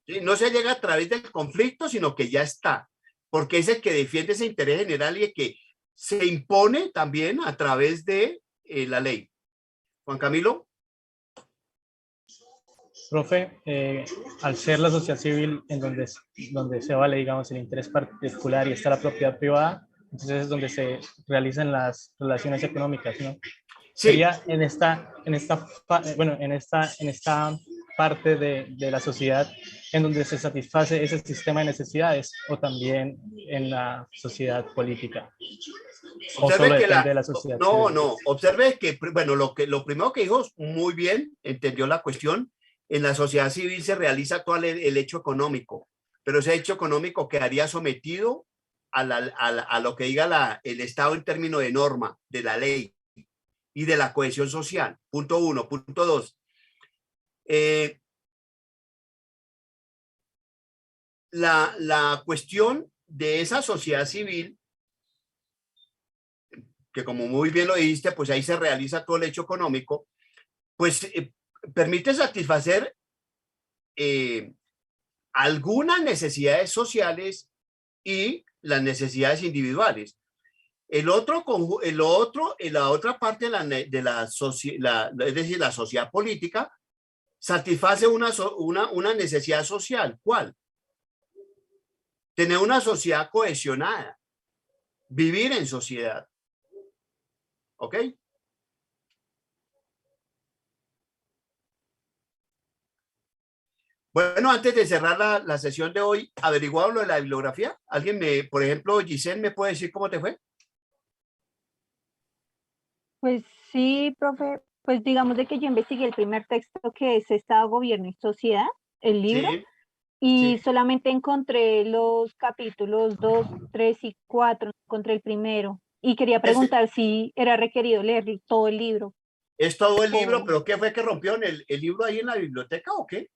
¿Sí? No se llega a través del conflicto, sino que ya está, porque es el que defiende ese interés general y el que se impone también a través de la ley. Juan Camilo. Profe, al ser la sociedad civil en donde se vale, digamos, el interés particular y está la propiedad privada, entonces es donde se realizan las relaciones económicas, ¿no? Sí. Sería en esta parte de la sociedad en donde se satisface ese sistema de necesidades, o también en la sociedad política. ¿O solo depende de la sociedad civil? No, observe que, bueno, lo primero que dijo, muy bien, entendió la cuestión. En la sociedad civil se realiza todo el hecho económico, pero ese hecho económico quedaría sometido a lo que diga el Estado en términos de norma, de la ley y de la cohesión social. Punto 1. Punto 2. La cuestión de esa sociedad civil, que como muy bien lo dijiste, pues ahí se realiza todo el hecho económico, pues permite satisfacer algunas necesidades sociales y las necesidades individuales. La otra parte de la sociedad, es decir, la sociedad política, satisface una necesidad social. ¿Cuál? Tener una sociedad cohesionada, vivir en sociedad. ¿Ok? Bueno, antes de cerrar la sesión de hoy, ¿averiguado lo de la bibliografía? ¿Alguien por ejemplo, Giselle, me puede decir cómo te fue? Pues sí, profe, pues digamos de que yo investigué el primer texto que es Estado, Gobierno y Sociedad, el libro, Sí, y sí. solamente encontré los capítulos 2, 3 y 4, encontré el primero, y quería preguntar si era requerido leer todo el libro. Es todo el libro, pero ¿qué fue que rompieron el libro ahí en la biblioteca o qué?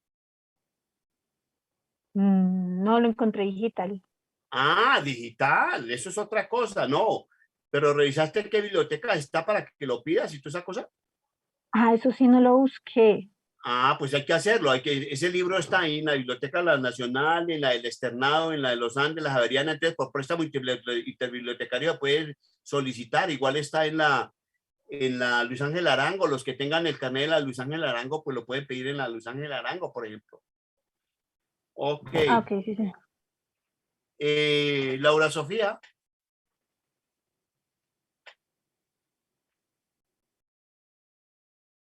No lo encontré digital. Ah, digital, eso es otra cosa, no. Pero ¿revisaste qué biblioteca está para que lo pidas y toda esa cosa? Ah, eso sí no lo busqué. Ah, pues hay que hacerlo. Ese libro está ahí en la Biblioteca Nacional, en la del Externado, en la de los Andes, la Javeriana. Entonces, por préstamo interbibliotecario puedes solicitar. Igual está en la Luis Ángel Arango. Los que tengan el carnet de la Luis Ángel Arango, pues lo pueden pedir en la Luis Ángel Arango, por ejemplo. Ok. Ah, ok, sí, sí. Laura Sofía.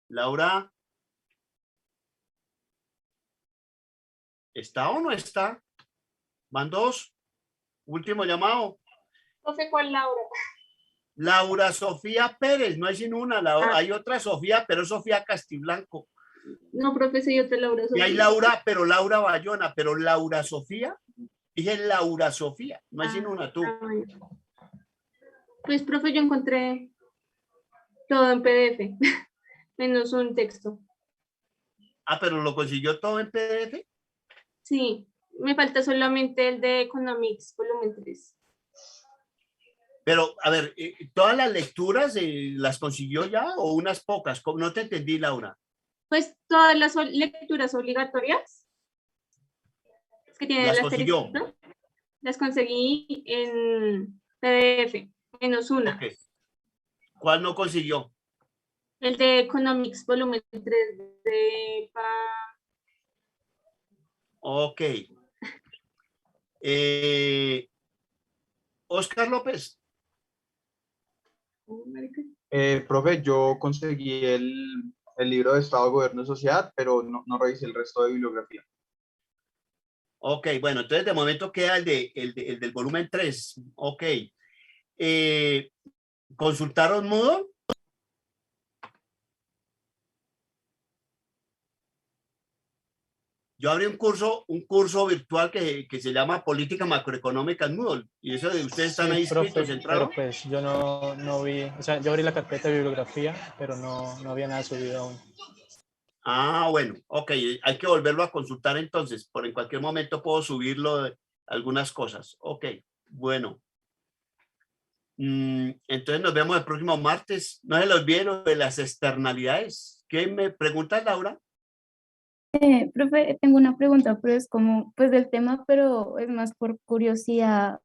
Laura. ¿Está o no está? Van dos. Último llamado. Profe, ¿cuál Laura? Laura Sofía Pérez, no hay sino una. Hay otra Sofía, pero es Sofía Castiblanco. No, profe, soy otra Laura Sofía. Y hay Laura, pero Laura Bayona, pero Laura Sofía. Dije Laura Sofía, no hay sino una tú. Pues, profe, yo encontré todo en PDF, menos un texto. Ah, pero lo consiguió todo en PDF. Sí, me falta solamente el de Economics, volumen 3. Pero, a ver, ¿todas las lecturas las consiguió ya o unas pocas? No te entendí, Laura. Pues todas las lecturas obligatorias que tienen las el consiguió. asterisco, las conseguí en PDF, menos una. Okay. ¿Cuál no consiguió? El de Economics, volumen 3 de Ok. Oscar López. Profe, yo conseguí el libro de Estado, Gobierno y Sociedad, pero no revisé el resto de bibliografía. Ok, bueno, entonces de momento queda el del volumen 3. Ok. ¿Consultaron Moodle? Yo abrí un curso virtual que se llama Política Macroeconómica en Moodle. Y eso de ustedes están ahí profe, inscritos, ¿entraron? pero pues yo no vi, o sea, yo abrí la carpeta de bibliografía, pero no había nada subido aún. Ah, bueno, ok, hay que volverlo a consultar entonces, por en cualquier momento puedo subirlo algunas cosas. Ok, bueno. Entonces nos vemos el próximo martes. No se los olviden de las externalidades. ¿Qué me preguntas, Laura? Profe, tengo una pregunta, pero es como, pues del tema, pero es más por curiosidad.